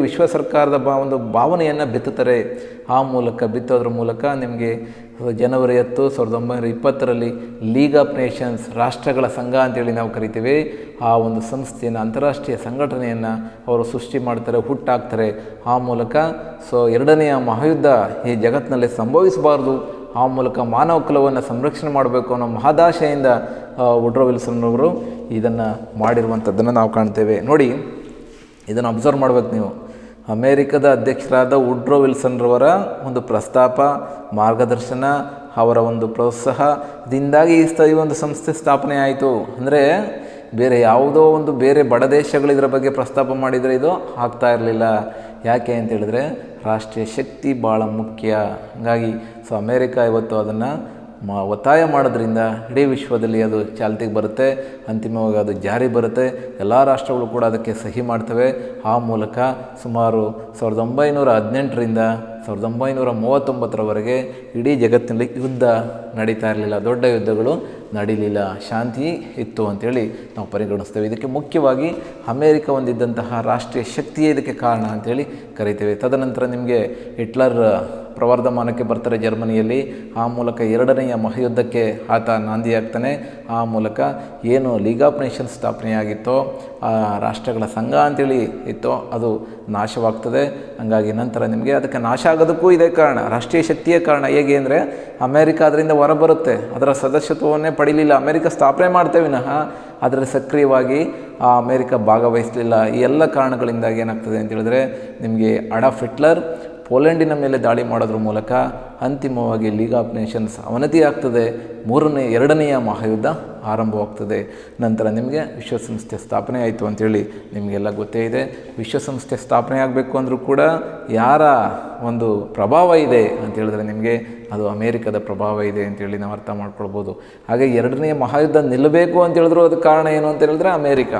ವಿಶ್ವ ಸರ್ಕಾರದ ಒಂದು ಭಾವನೆಯನ್ನು ಬಿತ್ತುತ್ತಾರೆ. ಆ ಮೂಲಕ ಬಿತ್ತೋದ್ರ ಮೂಲಕ ನಿಮಗೆ ಜನವರಿ 10, 1920ರಲ್ಲಿ ಲೀಗ್ ಆಫ್ ನೇಷನ್ಸ್, ರಾಷ್ಟ್ರಗಳ ಸಂಘ ಅಂತೇಳಿ ನಾವು ಕರಿತೀವಿ, ಆ ಒಂದು ಸಂಸ್ಥೆಯನ್ನು, ಅಂತಾರಾಷ್ಟ್ರೀಯ ಸಂಘಟನೆಯನ್ನು ಅವರು ಸೃಷ್ಟಿ ಮಾಡ್ತಾರೆ, ಹುಟ್ಟಾಕ್ತಾರೆ. ಆ ಮೂಲಕ ಎರಡನೆಯ ಮಹಾಯುದ್ಧ ಈ ಜಗತ್ತಿನಲ್ಲಿ ಸಂಭವಿಸಬಾರ್ದು, ಆ ಮೂಲಕ ಮಾನವ ಕುಲವನ್ನು ಸಂರಕ್ಷಣೆ ಮಾಡಬೇಕು ಅನ್ನೋ ಮಹದಾಶೆಯಿಂದ ವುಡ್ರೋ ವಿಲ್ಸನ್ ಅವರು ಇದನ್ನು ಮಾಡಿರುವಂಥದ್ದನ್ನು ನಾವು ಕಾಣ್ತೇವೆ. ನೋಡಿ, ಇದನ್ನು ಅಬ್ಸರ್ವ್ ಮಾಡಬೇಕು ನೀವು. ಅಮೇರಿಕದ ಅಧ್ಯಕ್ಷರಾದ ವುಡ್ರೋ ವಿಲ್ಸನ್ ರವರ ಒಂದು ಪ್ರಸ್ತಾಪ, ಮಾರ್ಗದರ್ಶನ, ಅವರ ಒಂದು ಪ್ರೋತ್ಸಾಹದಿಂದಾಗಿ ಈ ಒಂದು ಸಂಸ್ಥೆ ಸ್ಥಾಪನೆ ಆಯಿತು. ಅಂದರೆ ಬೇರೆ ಯಾವುದೋ ಒಂದು ಬೇರೆ ಬಡ ದೇಶಗಳು ಇದರ ಬಗ್ಗೆ ಪ್ರಸ್ತಾಪ ಮಾಡಿದರೆ ಇದು ಆಗ್ತಾ ಇರಲಿಲ್ಲ. ಯಾಕೆ ಅಂತ ಹೇಳಿದ್ರೆ ರಾಷ್ಟ್ರೀಯ ಶಕ್ತಿ ಭಾಳ ಮುಖ್ಯ. ಹಾಗಾಗಿ ಅಮೇರಿಕ ಇವತ್ತು ಅದನ್ನು ಒತ್ತಾಯ ಮಾಡೋದ್ರಿಂದ ಇಡೀ ವಿಶ್ವದಲ್ಲಿ ಅದು ಚಾಲ್ತಿಗೆ ಬರುತ್ತೆ, ಅಂತಿಮವಾಗಿ ಅದು ಜಾರಿ ಬರುತ್ತೆ. ಎಲ್ಲ ರಾಷ್ಟ್ರಗಳು ಕೂಡ ಅದಕ್ಕೆ ಸಹಿ ಮಾಡ್ತವೆ. ಆ ಮೂಲಕ ಸುಮಾರು 1918ರಿಂದ 1939ರವರೆಗೆ ಇಡೀ ಜಗತ್ತಿನಲ್ಲಿ ಯುದ್ಧ ನಡೀತಾ ಇರಲಿಲ್ಲ, ದೊಡ್ಡ ಯುದ್ಧಗಳು ನಡೀಲಿಲ್ಲ, ಶಾಂತಿ ಇತ್ತು ಅಂಥೇಳಿ ನಾವು ಪರಿಗಣಿಸ್ತೇವೆ. ಇದಕ್ಕೆ ಮುಖ್ಯವಾಗಿ ಅಮೇರಿಕ ಹೊಂದಿದ್ದಂತಹ ರಾಷ್ಟ್ರೀಯ ಶಕ್ತಿಯೇ ಇದಕ್ಕೆ ಕಾರಣ ಅಂಥೇಳಿ ಕರಿತೇವೆ. ತದನಂತರ ನಿಮಗೆ ಹಿಟ್ಲರ್ ಪ್ರವರ್ಧಮಾನಕ್ಕೆ ಬರ್ತಾರೆ ಜರ್ಮನಿಯಲ್ಲಿ. ಆ ಮೂಲಕ ಎರಡನೆಯ ಮಹಾಯುದ್ಧಕ್ಕೆ ಆತ ನಾಂದಿಯಾಗ್ತಾನೆ. ಆ ಮೂಲಕ ಏನು ಲೀಗ್ ಆಫ್ ನೇಷನ್ಸ್ ಸ್ಥಾಪನೆಯಾಗಿತ್ತೋ, ಆ ರಾಷ್ಟ್ರಗಳ ಸಂಘ ಅಂತೇಳಿ ಇತ್ತೋ, ಅದು ನಾಶವಾಗ್ತದೆ. ಹಂಗಾಗಿ ನಂತರ ನಿಮಗೆ ಅದಕ್ಕೆ ನಾಶ ಆಗೋದಕ್ಕೂ ಇದೇ ಕಾರಣ, ರಾಷ್ಟ್ರೀಯ ಶಕ್ತಿಯೇ ಕಾರಣ. ಹೇಗೆ ಅಂದರೆ ಅಮೇರಿಕ ಅದರಿಂದ ಹೊರಬರುತ್ತೆ, ಅದರ ಸದಸ್ಯತ್ವವನ್ನೇ ಪಡೀಲಿಲ್ಲ. ಅಮೇರಿಕ ಸ್ಥಾಪನೆ ಮಾಡ್ತೇವೆ ವಿನಃ ಅದರಲ್ಲಿ ಸಕ್ರಿಯವಾಗಿ ಅಮೇರಿಕ ಭಾಗವಹಿಸಲಿಲ್ಲ. ಈ ಎಲ್ಲ ಕಾರಣಗಳಿಂದಾಗಿ ಏನಾಗ್ತದೆ ಅಂತ ಹೇಳಿದ್ರೆ ನಿಮಗೆ ಅಡಾಲ್ಫ್ ಹಿಟ್ಲರ್ ಪೋಲೆಂಡಿನ ಮೇಲೆ ದಾಳಿ ಮಾಡೋದ್ರ ಮೂಲಕ ಅಂತಿಮವಾಗಿ ಲೀಗ್ ಆಫ್ ನೇಷನ್ಸ್ ಅವನತಿ ಆಗ್ತದೆ. ಎರಡನೆಯ ಮಹಾಯುದ್ಧ ಆರಂಭವಾಗ್ತದೆ. ನಂತರ ನಿಮಗೆ ವಿಶ್ವಸಂಸ್ಥೆ ಸ್ಥಾಪನೆ ಆಯಿತು ಅಂಥೇಳಿ ನಿಮಗೆಲ್ಲ ಗೊತ್ತೇ ಇದೆ. ವಿಶ್ವಸಂಸ್ಥೆ ಸ್ಥಾಪನೆ ಆಗಬೇಕು ಅಂದರೂ ಕೂಡ ಯಾರ ಒಂದು ಪ್ರಭಾವ ಇದೆ ಅಂತ ಹೇಳಿದ್ರೆ ನಿಮಗೆ ಅದು ಅಮೇರಿಕದ ಪ್ರಭಾವ ಇದೆ ಅಂತೇಳಿ ನಾವು ಅರ್ಥ ಮಾಡ್ಕೊಳ್ಬೋದು. ಹಾಗೆ ಎರಡನೆಯ ಮಹಾಯುದ್ಧ ನಿಲ್ಲಬೇಕು ಅಂತ ಹೇಳಿದ್ರು ಅದಕ್ಕೆ ಕಾರಣ ಏನು ಅಂತ ಹೇಳಿದ್ರೆ ಅಮೇರಿಕ.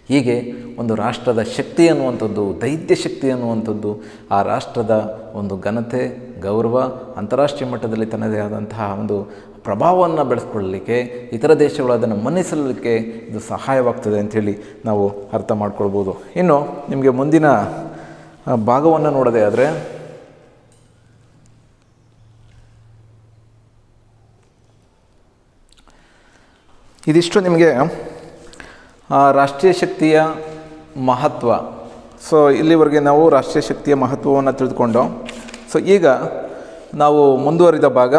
ಹೀಗೆ ಒಂದು ರಾಷ್ಟ್ರದ ಶಕ್ತಿ ಅನ್ನುವಂಥದ್ದು, ದೈತ್ಯ ಶಕ್ತಿ ಅನ್ನುವಂಥದ್ದು, ಆ ರಾಷ್ಟ್ರದ ಒಂದು ಘನತೆ, ಗೌರವ, ಅಂತಾರಾಷ್ಟ್ರೀಯ ಮಟ್ಟದಲ್ಲಿ ತನ್ನದೇ ಆದಂತಹ ಒಂದು ಪ್ರಭಾವವನ್ನು ಬೆಳೆಸ್ಕೊಳ್ಳಲಿಕ್ಕೆ, ಇತರ ದೇಶಗಳು ಅದನ್ನು ಮನ್ನಿಸಲಿಕ್ಕೆ ಇದು ಸಹಾಯವಾಗ್ತದೆ ಅಂಥೇಳಿ ನಾವು ಅರ್ಥ ಮಾಡ್ಕೊಳ್ಬೋದು. ಇನ್ನು ನಿಮಗೆ ಮುಂದಿನ ಭಾಗವನ್ನು ನೋಡೋದೇ ಆದರೆ ಇದಿಷ್ಟು ನಿಮಗೆ ರಾಷ್ಟ್ರೀಯ ಶಕ್ತಿಯ ಮಹತ್ವ. ಇಲ್ಲಿವರೆಗೆ ನಾವು ರಾಷ್ಟ್ರೀಯ ಶಕ್ತಿಯ ಮಹತ್ವವನ್ನು ತಿಳಿದುಕೊಂಡು ಈಗ ನಾವು ಮುಂದುವರಿದ ಭಾಗ,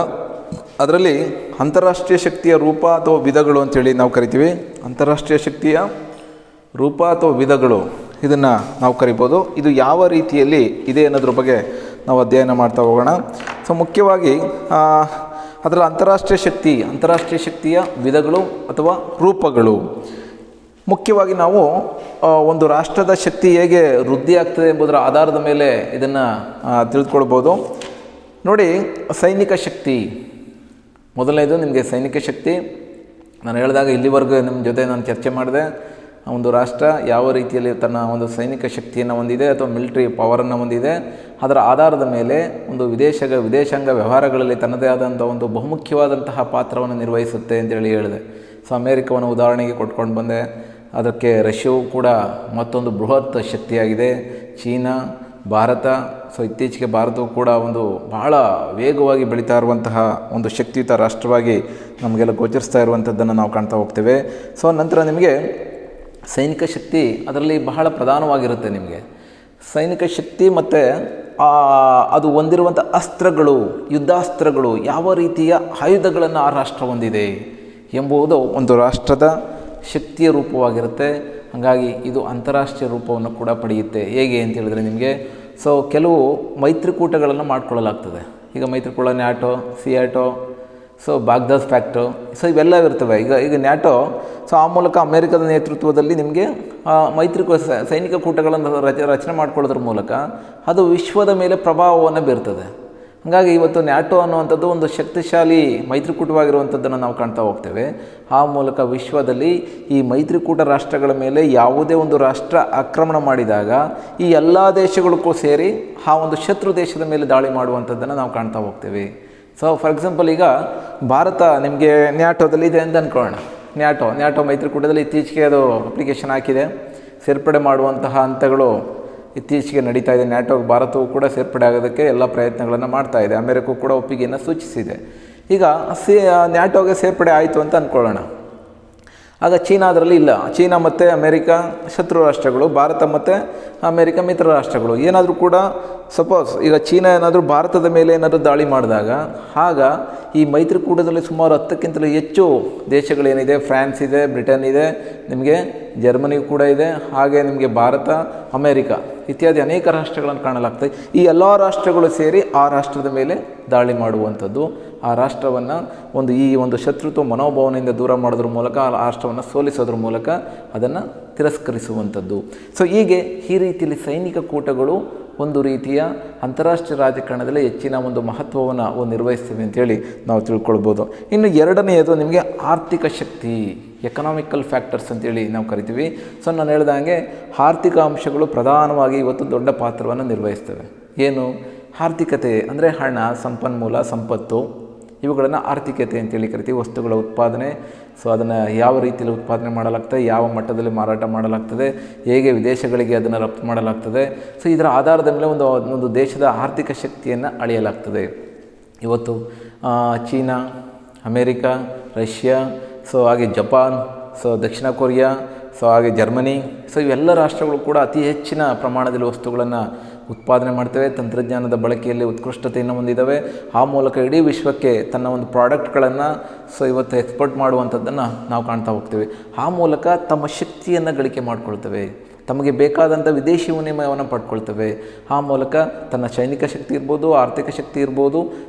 ಅದರಲ್ಲಿ ಅಂತಾರಾಷ್ಟ್ರೀಯ ಶಕ್ತಿಯ ರೂಪ ಅಥವಾ ವಿಧಗಳು ಅಂತೇಳಿ ನಾವು ಕರಿತೀವಿ. ಅಂತಾರಾಷ್ಟ್ರೀಯ ಶಕ್ತಿಯ ರೂಪ ಅಥವಾ ವಿಧಗಳು ಇದನ್ನು ನಾವು ಕರಿಬೋದು. ಇದು ಯಾವ ರೀತಿಯಲ್ಲಿ ಇದೆ ಅನ್ನೋದ್ರ ಬಗ್ಗೆ ನಾವು ಅಧ್ಯಯನ ಮಾಡ್ತಾ ಹೋಗೋಣ. ಮುಖ್ಯವಾಗಿ ಅದರ ಅಂತಾರಾಷ್ಟ್ರೀಯ ಶಕ್ತಿಯ ವಿಧಗಳು ಅಥವಾ ರೂಪಗಳು. ಮುಖ್ಯವಾಗಿ ನಾವು ಒಂದು ರಾಷ್ಟ್ರದ ಶಕ್ತಿ ಹೇಗೆ ವೃದ್ಧಿ ಆಗ್ತದೆ ಎಂಬುದರ ಆಧಾರದ ಮೇಲೆ ಇದನ್ನು ತಿಳಿದುಕೊಳ್ಬೋದು. ನೋಡಿ, ಸೈನಿಕ ಶಕ್ತಿ ಮೊದಲನೇದು ನಿಮಗೆ ಸೈನಿಕ ಶಕ್ತಿ. ನಾನು ಹೇಳಿದಾಗ ಇಲ್ಲಿವರೆಗೂ ನಿಮ್ಮ ಜೊತೆ ನಾನು ಚರ್ಚೆ ಮಾಡಿದೆ. ಒಂದು ರಾಷ್ಟ್ರ ಯಾವ ರೀತಿಯಲ್ಲಿ ತನ್ನ ಒಂದು ಸೈನಿಕ ಶಕ್ತಿಯನ್ನು ಹೊಂದಿದೆ ಅಥವಾ ಮಿಲಿಟರಿ ಪವರನ್ನು ಹೊಂದಿದೆ, ಅದರ ಆಧಾರದ ಮೇಲೆ ಒಂದು ವಿದೇಶಾಂಗ ವ್ಯವಹಾರಗಳಲ್ಲಿ ತನ್ನದೇ ಆದಂಥ ಒಂದು ಬಹುಮುಖ್ಯವಾದಂತಹ ಪಾತ್ರವನ್ನು ನಿರ್ವಹಿಸುತ್ತೆ ಅಂತೇಳಿ ಹೇಳಿದೆ. ಸೊ ಅಮೇರಿಕವನ್ನು ಉದಾಹರಣೆಗೆ ಕೊಟ್ಕೊಂಡು ಬಂದೆ. ಅದಕ್ಕೆ ರಷ್ಯಾವು ಕೂಡ ಮತ್ತೊಂದು ಬೃಹತ್ ಶಕ್ತಿಯಾಗಿದೆ. ಚೀನಾ, ಭಾರತ. ಸೊ ಇತ್ತೀಚೆಗೆ ಭಾರತವು ಕೂಡ ಒಂದು ಬಹಳ ವೇಗವಾಗಿ ಬೆಳೀತಾ ಇರುವಂತಹ ಒಂದು ಶಕ್ತಿಯುತ ರಾಷ್ಟ್ರವಾಗಿ ನಮಗೆಲ್ಲ ಗೋಚರಿಸ್ತಾ ಇರುವಂಥದ್ದನ್ನು ನಾವು ಕಾಣ್ತಾ ಹೋಗ್ತೇವೆ. ಸೊ ನಂತರ ನಿಮಗೆ ಸೈನಿಕ ಶಕ್ತಿ ಅದರಲ್ಲಿ ಬಹಳ ಪ್ರಧಾನವಾಗಿರುತ್ತೆ. ನಿಮಗೆ ಸೈನಿಕ ಶಕ್ತಿ ಮತ್ತು ಅದು ಹೊಂದಿರುವಂಥ ಅಸ್ತ್ರಗಳು, ಯುದ್ಧಾಸ್ತ್ರಗಳು, ಯಾವ ರೀತಿಯ ಆಯುಧಗಳನ್ನು ಆ ರಾಷ್ಟ್ರ ಹೊಂದಿದೆ ಎಂಬುದು ಒಂದು ರಾಷ್ಟ್ರದ ಶಕ್ತಿಯ ರೂಪವಾಗಿರುತ್ತೆ. ಹಾಗಾಗಿ ಇದು ಅಂತಾರಾಷ್ಟ್ರೀಯ ರೂಪವನ್ನು ಕೂಡ ಪಡೆಯುತ್ತೆ. ಹೇಗೆ ಅಂತ ಹೇಳಿದ್ರೆ ನಿಮಗೆ ಕೆಲವು ಮೈತ್ರಿಕೂಟಗಳನ್ನು ಮಾಡ್ಕೊಳ್ಳಲಾಗ್ತದೆ. ಈಗ ಮೈತ್ರಿಕೂಟ ನ್ಯಾಟೋ, ಸಿಯಾಟೋ, ಬಾಗ್ದಾದ್ ಫ್ಯಾಕ್ಟು, ಇವೆಲ್ಲ ಇರ್ತವೆ. ಈಗ ನ್ಯಾಟೋ ಆ ಮೂಲಕ ಅಮೇರಿಕದ ನೇತೃತ್ವದಲ್ಲಿ ನಿಮಗೆ ಸೈನಿಕ ಕೂಟಗಳನ್ನು ರಚನೆ ಮಾಡ್ಕೊಳ್ಳೋದ್ರ ಮೂಲಕ ಅದು ವಿಶ್ವದ ಮೇಲೆ ಪ್ರಭಾವವನ್ನು ಬೀರ್ತದೆ. ಹಾಗಾಗಿ ಇವತ್ತು ನ್ಯಾಟೋ ಅನ್ನುವಂಥದ್ದು ಒಂದು ಶಕ್ತಿಶಾಲಿ ಮೈತ್ರಿಕೂಟವಾಗಿರುವಂಥದ್ದನ್ನು ನಾವು ಕಾಣ್ತಾ ಹೋಗ್ತೇವೆ. ಆ ಮೂಲಕ ವಿಶ್ವದಲ್ಲಿ ಈ ಮೈತ್ರಿಕೂಟ ರಾಷ್ಟ್ರಗಳ ಮೇಲೆ ಯಾವುದೇ ಒಂದು ರಾಷ್ಟ್ರ ಆಕ್ರಮಣ ಮಾಡಿದಾಗ ಈ ಎಲ್ಲ ದೇಶಗಳಿಗೂ ಸೇರಿ ಆ ಒಂದು ಶತ್ರು ದೇಶದ ಮೇಲೆ ದಾಳಿ ಮಾಡುವಂಥದ್ದನ್ನು ನಾವು ಕಾಣ್ತಾ ಹೋಗ್ತೇವೆ. ಫಾರ್ ಎಕ್ಸಾಂಪಲ್ ಈಗ ಭಾರತ ನಿಮಗೆ ನ್ಯಾಟೋದಲ್ಲಿ ಇದೆ ಅಂತ ಅಂದ್ಕೊಳ್ಳೋಣ. ನ್ಯಾಟೋ ಮೈತ್ರಿಕೂಟದಲ್ಲಿ ಇತ್ತೀಚೆಗೆ ಅದು ಅಪ್ಲಿಕೇಶನ್ ಹಾಕಿದೆ. ಸೇರ್ಪಡೆ ಮಾಡುವಂತಹ ಹಂತಗಳು ಇತ್ತೀಚೆಗೆ ನಡೀತಾ ಇದೆ. ಭಾರತವು ಕೂಡ ಸೇರ್ಪಡೆ ಆಗೋದಕ್ಕೆ ಎಲ್ಲ ಪ್ರಯತ್ನಗಳನ್ನು ಮಾಡ್ತಾ ಇದೆ. ಅಮೆರಿಕವು ಕೂಡ ಒಪ್ಪಿಗೆಯನ್ನು ಸೂಚಿಸಿದೆ. ಈಗ ನ್ಯಾಟೋಗೆ ಸೇರ್ಪಡೆ ಆಯಿತು ಅಂತ ಅಂದ್ಕೊಳ್ಳೋಣ. ಆಗ ಚೀನಾ ಅದರಲ್ಲಿ ಇಲ್ಲ. ಚೀನಾ ಮತ್ತು ಅಮೇರಿಕಾ ಶತ್ರು ರಾಷ್ಟ್ರಗಳು, ಭಾರತ ಮತ್ತು ಅಮೇರಿಕಾ ಮಿತ್ರ ರಾಷ್ಟ್ರಗಳು. ಏನಾದರೂ ಕೂಡ ಸಪೋಸ್ ಈಗ ಚೀನಾ ಏನಾದರೂ ಭಾರತದ ಮೇಲೆ ಏನಾದರೂ ದಾಳಿ ಮಾಡಿದಾಗ ಆಗ ಈ ಮೈತ್ರಿಕೂಟದಲ್ಲಿ ಸುಮಾರು 10ಕ್ಕಿಂತಲೂ ಹೆಚ್ಚು ದೇಶಗಳೇನಿದೆ, ಫ್ರಾನ್ಸ್ ಇದೆ, ಬ್ರಿಟನ್ ಇದೆ, ನಿಮಗೆ ಜರ್ಮನಿ ಕೂಡ ಇದೆ, ಹಾಗೆ ನಿಮಗೆ ಭಾರತ, ಅಮೇರಿಕಾ ಇತ್ಯಾದಿ ಅನೇಕ ರಾಷ್ಟ್ರಗಳನ್ನು ಕಾಣಲಾಗ್ತದೆ. ಈ ಎಲ್ಲ ರಾಷ್ಟ್ರಗಳು ಸೇರಿ ಆ ರಾಷ್ಟ್ರದ ಮೇಲೆ ದಾಳಿ ಮಾಡುವಂಥದ್ದು, ಆ ರಾಷ್ಟ್ರವನ್ನು ಈ ಒಂದು ಶತ್ರುತ್ವ ಮನೋಭಾವನೆಯಿಂದ ದೂರ ಮಾಡೋದ್ರ ಮೂಲಕ ಆ ರಾಷ್ಟ್ರವನ್ನು ಸೋಲಿಸೋದ್ರ ಮೂಲಕ ಅದನ್ನು ತಿರಸ್ಕರಿಸುವಂಥದ್ದು. ಹೀಗೆ ಈ ರೀತಿಯಲ್ಲಿ ಸೈನಿಕ ಕೂಟಗಳು ಒಂದು ರೀತಿಯ ಅಂತಾರಾಷ್ಟ್ರೀಯ ರಾಜಕಾರಣದಲ್ಲಿ ಹೆಚ್ಚಿನ ಒಂದು ಮಹತ್ವವನ್ನು ನಿರ್ವಹಿಸ್ತವೆ ಅಂತೇಳಿ ನಾವು ತಿಳ್ಕೊಳ್ಬೋದು. ಇನ್ನು ಎರಡನೆಯದು ನಿಮಗೆ ಆರ್ಥಿಕ ಶಕ್ತಿ, ಎಕನಾಮಿಕಲ್ ಫ್ಯಾಕ್ಟರ್ಸ್ ಅಂತೇಳಿ ನಾವು ಕರಿತೀವಿ. ನಾನು ಹೇಳ್ದಂಗೆ ಆರ್ಥಿಕ ಅಂಶಗಳು ಪ್ರಧಾನವಾಗಿ ಇವತ್ತು ದೊಡ್ಡ ಪಾತ್ರವನ್ನು ನಿರ್ವಹಿಸ್ತವೆ. ಏನು ಆರ್ಥಿಕತೆ ಅಂದರೆ ಹಣ, ಸಂಪನ್ಮೂಲ, ಸಂಪತ್ತು, ಇವುಗಳನ್ನು ಆರ್ಥಿಕತೆ ಅಂತೇಳಿ ಕರಿತೀವಿ. ವಸ್ತುಗಳ ಉತ್ಪಾದನೆ, ಅದನ್ನು ಯಾವ ರೀತಿಯಲ್ಲಿ ಉತ್ಪಾದನೆ ಮಾಡಲಾಗ್ತದೆ, ಯಾವ ಮಟ್ಟದಲ್ಲಿ ಮಾರಾಟ ಮಾಡಲಾಗ್ತದೆ, ಹೇಗೆ ವಿದೇಶಗಳಿಗೆ ಅದನ್ನು ರಫ್ತು ಮಾಡಲಾಗ್ತದೆ. ಇದರ ಆಧಾರದ ಮೇಲೆ ಒಂದು ದೇಶದ ಆರ್ಥಿಕ ಶಕ್ತಿಯನ್ನು ಅಳೆಯಲಾಗ್ತದೆ. ಇವತ್ತು ಚೀನಾ, ಅಮೇರಿಕಾ, ರಷ್ಯಾ, ಹಾಗೆ ಜಪಾನ್, ದಕ್ಷಿಣ ಕೊರಿಯಾ, ಹಾಗೆ ಜರ್ಮನಿ, ಇವೆಲ್ಲ ರಾಷ್ಟ್ರಗಳು ಕೂಡ ಅತಿ ಹೆಚ್ಚಿನ ಪ್ರಮಾಣದಲ್ಲಿ ವಸ್ತುಗಳನ್ನು ಉತ್ಪಾದನೆ ಮಾಡ್ತೇವೆ. ತಂತ್ರಜ್ಞಾನದ ಬಳಕೆಯಲ್ಲಿ ಉತ್ಕೃಷ್ಟತೆಯನ್ನು ಹೊಂದಿದ್ದಾವೆ. ಆ ಮೂಲಕ ಇಡೀ ವಿಶ್ವಕ್ಕೆ ತನ್ನ ಒಂದು ಪ್ರಾಡಕ್ಟ್ಗಳನ್ನು ಇವತ್ತು ಎಕ್ಸ್ಪೋರ್ಟ್ ಮಾಡುವಂಥದ್ದನ್ನು ನಾವು ಕಾಣ್ತಾ ಹೋಗ್ತೇವೆ. ಆ ಮೂಲಕ ತಮ್ಮ ಶಕ್ತಿಯನ್ನು ಗಳಿಕೆ ಮಾಡಿಕೊಳ್ತವೆ, ತಮಗೆ ಬೇಕಾದಂಥ ವಿದೇಶಿ ವಿನಿಮಯವನ್ನು ಪಡ್ಕೊಳ್ತವೆ. ಆ ಮೂಲಕ ತನ್ನ ಸೈನಿಕ ಶಕ್ತಿ ಇರ್ಬೋದು, ಆರ್ಥಿಕ ಶಕ್ತಿ ಇರ್ಬೋದು,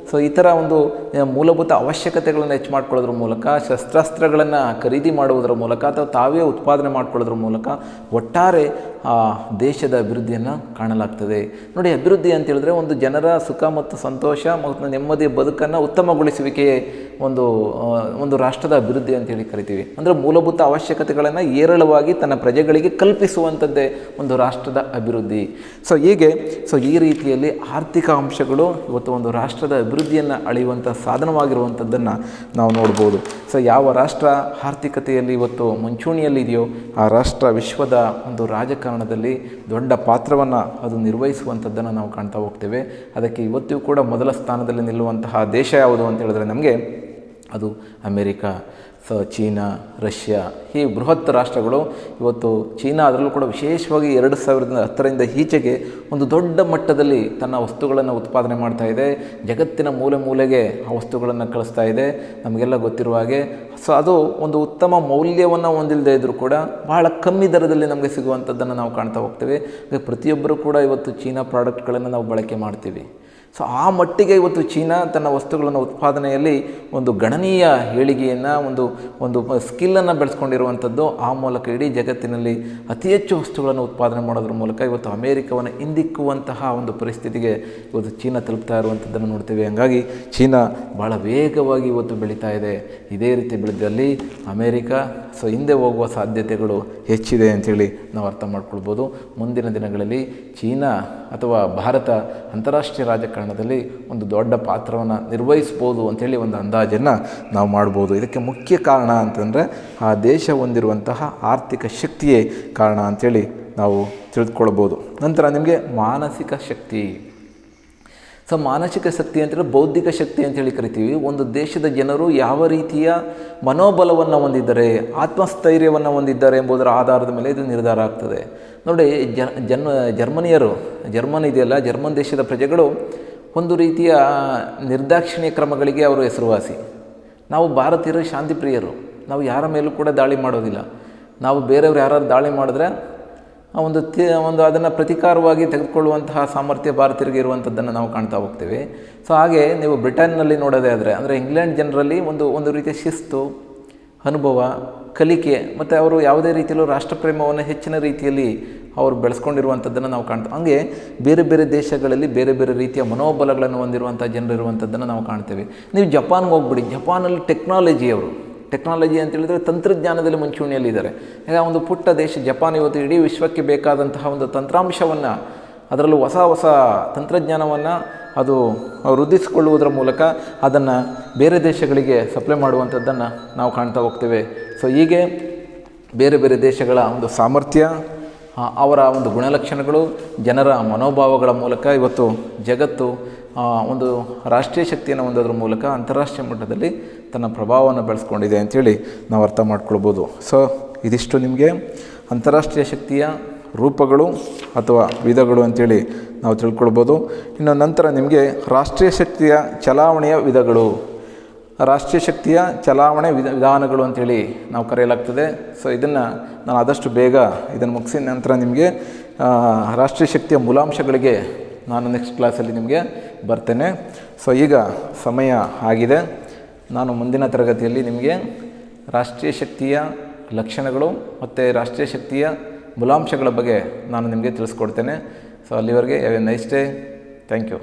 ಇತರ ಒಂದು ಮೂಲಭೂತ ಅವಶ್ಯಕತೆಗಳನ್ನು ಹೆಚ್ಚು ಮಾಡ್ಕೊಳ್ಳೋದ್ರ ಮೂಲಕ, ಶಸ್ತ್ರಾಸ್ತ್ರಗಳನ್ನು ಖರೀದಿ ಮಾಡುವುದರ ಮೂಲಕ ಅಥವಾ ತಾವೇ ಉತ್ಪಾದನೆ ಮಾಡ್ಕೊಳ್ಳೋದ್ರ ಮೂಲಕ ಒಟ್ಟಾರೆ ಆ ದೇಶದ ಅಭಿವೃದ್ಧಿಯನ್ನು ಕಾಣಲಾಗ್ತದೆ. ನೋಡಿ, ಅಭಿವೃದ್ಧಿ ಅಂತ ಹೇಳಿದ್ರೆ ಒಂದು ಜನರ ಸುಖ ಮತ್ತು ಸಂತೋಷ ಮತ್ತು ನೆಮ್ಮದಿಯ ಬದುಕನ್ನು ಉತ್ತಮಗೊಳಿಸುವಿಕೆಯೇ ಒಂದು ರಾಷ್ಟ್ರದ ಅಭಿವೃದ್ಧಿ ಅಂತೇಳಿ ಕರಿತೀವಿ. ಅಂದರೆ ಮೂಲಭೂತ ಅವಶ್ಯಕತೆಗಳನ್ನು ಏರಳವಾಗಿ ತನ್ನ ಪ್ರಜೆಗಳಿಗೆ ಕಲ್ಪಿಸುವಂಥದ್ದೇ ಒಂದು ರಾಷ್ಟ್ರದ ಅಭಿವೃದ್ಧಿ. ಹೀಗೆ ಈ ರೀತಿಯಲ್ಲಿ ಆರ್ಥಿಕ ಅಂಶಗಳು ಇವತ್ತು ಒಂದು ರಾಷ್ಟ್ರದ ಅಭಿವೃದ್ಧಿಯನ್ನು ಅಳೆಯುವಂಥ ಸಾಧನವಾಗಿರುವಂಥದ್ದನ್ನು ನಾವು ನೋಡ್ಬೋದು. ಯಾವ ರಾಷ್ಟ್ರ ಆರ್ಥಿಕತೆಯಲ್ಲಿ ಇವತ್ತು ಮುಂಚೂಣಿಯಲ್ಲಿದೆಯೋ ಆ ರಾಷ್ಟ್ರ ವಿಶ್ವದ ಒಂದು ರಾಜಕಾರಣದಲ್ಲಿ ದೊಡ್ಡ ಪಾತ್ರವನ್ನು ಅದು ನಿರ್ವಹಿಸುವಂಥದ್ದನ್ನು ನಾವು ಕಾಣ್ತಾ ಹೋಗ್ತೇವೆ. ಅದಕ್ಕೆ ಇವತ್ತಿಗೂ ಕೂಡ ಮೊದಲ ಸ್ಥಾನದಲ್ಲಿ ನಿಲ್ಲುವಂತಹ ದೇಶ ಯಾವುದು ಅಂತ ಹೇಳಿದ್ರೆ ನಮಗೆ ಅದು ಅಮೇರಿಕಾ, ಚೀನಾ, ರಷ್ಯಾ, ಈ ಬೃಹತ್ ರಾಷ್ಟ್ರಗಳು. ಇವತ್ತು ಚೀನಾ ಅದರಲ್ಲೂ ಕೂಡ ವಿಶೇಷವಾಗಿ 2010ರಿಂದ ಈಚೆಗೆ ಒಂದು ದೊಡ್ಡ ಮಟ್ಟದಲ್ಲಿ ತನ್ನ ವಸ್ತುಗಳನ್ನು ಉತ್ಪಾದನೆ ಮಾಡ್ತಾ ಇದೆ. ಜಗತ್ತಿನ ಮೂಲೆ ಮೂಲೆಗೆ ಆ ವಸ್ತುಗಳನ್ನು ಕಳಿಸ್ತಾ ಇದೆ. ನಮಗೆಲ್ಲ ಗೊತ್ತಿರುವ ಹಾಗೆ ಅದು ಒಂದು ಉತ್ತಮ ಮೌಲ್ಯವನ್ನು ಹೊಂದಿಲ್ಲದೆ ಇದ್ದರೂ ಕೂಡ ಬಹಳ ಕಮ್ಮಿ ದರದಲ್ಲಿ ನಮಗೆ ಸಿಗುವಂಥದ್ದನ್ನು ನಾವು ಕಾಣ್ತಾ ಹೋಗ್ತೇವೆ. ಪ್ರತಿಯೊಬ್ಬರೂ ಕೂಡ ಇವತ್ತು ಚೀನಾ ಪ್ರಾಡಕ್ಟ್ಗಳನ್ನು ನಾವು ಬಳಕೆ ಮಾಡ್ತೀವಿ. ಆ ಮಟ್ಟಿಗೆ ಇವತ್ತು ಚೀನಾ ತನ್ನ ವಸ್ತುಗಳನ್ನು ಉತ್ಪಾದನೆಯಲ್ಲಿ ಒಂದು ಗಣನೀಯ ಏಳಿಗೆಯನ್ನು, ಒಂದು ಸ್ಕಿಲ್ಲನ್ನು ಬೆಳೆಸ್ಕೊಂಡಿರುವಂಥದ್ದು. ಆ ಮೂಲಕ ಇಡೀ ಜಗತ್ತಿನಲ್ಲಿ ಅತಿ ಹೆಚ್ಚು ವಸ್ತುಗಳನ್ನು ಉತ್ಪಾದನೆ ಮಾಡೋದ್ರ ಮೂಲಕ ಇವತ್ತು ಅಮೇರಿಕವನ್ನು ಹಿಂದಿಕ್ಕುವಂತಹ ಒಂದು ಪರಿಸ್ಥಿತಿಗೆ ಇವತ್ತು ಚೀನಾ ತಲುಪ್ತಾ ಇರುವಂಥದ್ದನ್ನು ನೋಡ್ತೇವೆ. ಹಾಗಾಗಿ ಚೀನಾ ಭಾಳ ವೇಗವಾಗಿ ಇವತ್ತು ಬೆಳೀತಾ ಇದೆ. ಇದೇ ರೀತಿ ದೇಶಗಳಿದ್ದಲ್ಲಿ ಅಮೇರಿಕಾ ಹಿಂದೆ ಹೋಗುವ ಸಾಧ್ಯತೆಗಳು ಹೆಚ್ಚಿದೆ ಅಂಥೇಳಿ ನಾವು ಅರ್ಥ ಮಾಡ್ಕೊಳ್ಬೋದು. ಮುಂದಿನ ದಿನಗಳಲ್ಲಿ ಚೀನಾ ಅಥವಾ ಭಾರತ ಅಂತಾರಾಷ್ಟ್ರೀಯ ರಾಜಕಾರಣದಲ್ಲಿ ಒಂದು ದೊಡ್ಡ ಪಾತ್ರವನ್ನು ನಿರ್ವಹಿಸ್ಬೋದು ಅಂಥೇಳಿ ಒಂದು ಅಂದಾಜನ್ನು ನಾವು ಮಾಡ್ಬೋದು. ಇದಕ್ಕೆ ಮುಖ್ಯ ಕಾರಣ ಅಂತಂದರೆ ಆ ದೇಶ ಹೊಂದಿರುವಂತಹ ಆರ್ಥಿಕ ಶಕ್ತಿಯೇ ಕಾರಣ ಅಂಥೇಳಿ ನಾವು ತಿಳಿದುಕೊಳ್ಬೋದು. ನಂತರ ನಿಮಗೆ ಮಾನಸಿಕ ಶಕ್ತಿ. ಮಾನಸಿಕ ಶಕ್ತಿ ಅಂತೇಳಿ ಬೌದ್ಧಿಕ ಶಕ್ತಿ ಅಂತೇಳಿ ಕರಿತೀವಿ. ಒಂದು ದೇಶದ ಜನರು ಯಾವ ರೀತಿಯ ಮನೋಬಲವನ್ನು ಹೊಂದಿದ್ದಾರೆ, ಆತ್ಮಸ್ಥೈರ್ಯವನ್ನು ಹೊಂದಿದ್ದಾರೆ ಎಂಬುದರ ಆಧಾರದ ಮೇಲೆ ಇದು ನಿರ್ಧಾರ ಆಗ್ತದೆ. ನೋಡಿ, ಜರ್ಮನ್ ಇದೆಯಲ್ಲ, ಜರ್ಮನ್ ದೇಶದ ಪ್ರಜೆಗಳು ಒಂದು ರೀತಿಯ ನಿರ್ದಾಕ್ಷಿಣ್ಯ ಕ್ರಮಗಳಿಗೆ ಅವರು ಹೆಸರುವಾಸಿ. ನಾವು ಭಾರತೀಯರು ಶಾಂತಿಪ್ರಿಯರು, ನಾವು ಯಾರ ಮೇಲೂ ಕೂಡ ದಾಳಿ ಮಾಡೋದಿಲ್ಲ. ನಾವು ಬೇರೆಯವರು ಯಾರು ದಾಳಿ ಮಾಡಿದ್ರೆ ಒಂದು ಅದನ್ನು ಪ್ರತಿಕಾರವಾಗಿ ತೆಗೆದುಕೊಳ್ಳುವಂತಹ ಸಾಮರ್ಥ್ಯ ಭಾರತೀಯರಿಗೆ ಇರುವಂಥದ್ದನ್ನು ನಾವು ಕಾಣ್ತಾ ಹೋಗ್ತೀವಿ. ಹಾಗೆ ನೀವು ಬ್ರಿಟನ್ನಲ್ಲಿ ನೋಡೋದೇ ಆದರೆ, ಅಂದರೆ ಇಂಗ್ಲೆಂಡ್ ಜನರಲ್ಲಿ ಒಂದು ರೀತಿಯ ಶಿಸ್ತು, ಅನುಭವ, ಕಲಿಕೆ ಮತ್ತು ಅವರು ಯಾವುದೇ ರೀತಿಯಲ್ಲೂ ರಾಷ್ಟ್ರಪ್ರೇಮವನ್ನು ಹೆಚ್ಚಿನ ರೀತಿಯಲ್ಲಿ ಅವರು ಬೆಳೆಸ್ಕೊಂಡಿರುವಂಥದ್ದನ್ನು ನಾವು ಕಾಣ್ತೀವಿ. ಹಾಗೆ ಬೇರೆ ಬೇರೆ ದೇಶಗಳಲ್ಲಿ ಬೇರೆ ಬೇರೆ ರೀತಿಯ ಮನೋಬಲಗಳನ್ನು ಹೊಂದಿರುವಂಥ ಜನರಿರುವಂಥದ್ದನ್ನು ನಾವು ಕಾಣ್ತೇವೆ. ನೀವು ಜಪಾನ್ಗೆ ಹೋಗ್ಬಿಡಿ, ಜಪಾನಲ್ಲಿ ಟೆಕ್ನಾಲಜಿ ಅಂತ ಹೇಳಿದರೆ ತಂತ್ರಜ್ಞಾನದಲ್ಲಿ ಮುಂಚೂಣಿಯಲ್ಲಿದ್ದಾರೆ. ಈಗ ಒಂದು ಪುಟ್ಟ ದೇಶ ಜಪಾನ್ ಇವತ್ತು ಇಡೀ ವಿಶ್ವಕ್ಕೆ ಬೇಕಾದಂತಹ ಒಂದು ತಂತ್ರಾಂಶವನ್ನು, ಅದರಲ್ಲೂ ಹೊಸ ಹೊಸ ತಂತ್ರಜ್ಞಾನವನ್ನು ಅದು ವೃದ್ಧಿಸಿಕೊಳ್ಳುವುದರ ಮೂಲಕ ಅದನ್ನು ಬೇರೆ ದೇಶಗಳಿಗೆ ಸಪ್ಲೈ ಮಾಡುವಂಥದ್ದನ್ನು ನಾವು ಕಾಣ್ತಾ ಹೋಗ್ತೇವೆ. ಹೀಗೆ ಬೇರೆ ಬೇರೆ ದೇಶಗಳ ಒಂದು ಸಾಮರ್ಥ್ಯ, ಅವರ ಒಂದು ಗುಣಲಕ್ಷಣಗಳು, ಜನರ ಮನೋಭಾವಗಳ ಮೂಲಕ ಇವತ್ತು ಜಗತ್ತು ಒಂದು ರಾಷ್ಟ್ರೀಯ ಶಕ್ತಿಯನ್ನು ಹೊಂದೋದ್ರ ಮೂಲಕ ಅಂತಾರಾಷ್ಟ್ರೀಯ ಮಟ್ಟದಲ್ಲಿ ತನ್ನ ಪ್ರಭಾವವನ್ನು ಬೆಳೆಸ್ಕೊಂಡಿದೆ ಅಂಥೇಳಿ ನಾವು ಅರ್ಥ ಮಾಡ್ಕೊಳ್ಬೋದು. ಇದಿಷ್ಟು ನಿಮಗೆ ಅಂತಾರಾಷ್ಟ್ರೀಯ ಶಕ್ತಿಯ ರೂಪಗಳು ಅಥವಾ ವಿಧಗಳು ಅಂಥೇಳಿ ನಾವು ತಿಳ್ಕೊಳ್ಬೋದು. ಇನ್ನು ನಂತರ ನಿಮಗೆ ರಾಷ್ಟ್ರೀಯ ಶಕ್ತಿಯ ಚಲಾವಣೆಯ ವಿಧಗಳು, ರಾಷ್ಟ್ರೀಯ ಶಕ್ತಿಯ ಚಲಾವಣೆ ವಿಧಾನಗಳು ಅಂಥೇಳಿ ನಾವು ಕರೆಯಲಾಗ್ತದೆ. ಇದನ್ನು ನಾನು ಆದಷ್ಟು ಬೇಗ ಇದನ್ನು ಮುಗಿಸಿದ ನಂತರ ನಿಮಗೆ ರಾಷ್ಟ್ರೀಯ ಶಕ್ತಿಯ ಮೂಲಾಂಶಗಳಿಗೆ ನಾನು ನೆಕ್ಸ್ಟ್ ಕ್ಲಾಸಲ್ಲಿ ನಿಮಗೆ ಬರ್ತೇನೆ. ಈಗ ಸಮಯ ಆಗಿದೆ. ನಾನು ಮುಂದಿನ ತರಗತಿಯಲ್ಲಿ ನಿಮಗೆ ರಾಷ್ಟ್ರೀಯ ಶಕ್ತಿಯ ಲಕ್ಷಣಗಳು ಮತ್ತು ರಾಷ್ಟ್ರೀಯ ಶಕ್ತಿಯ ಮೂಲಾಂಶಗಳ ಬಗ್ಗೆ ನಾನು ನಿಮಗೆ ತಿಳಿಸ್ಕೊಡ್ತೇನೆ. ಅಲ್ಲಿವರೆಗೆ have a nice day. Thank you.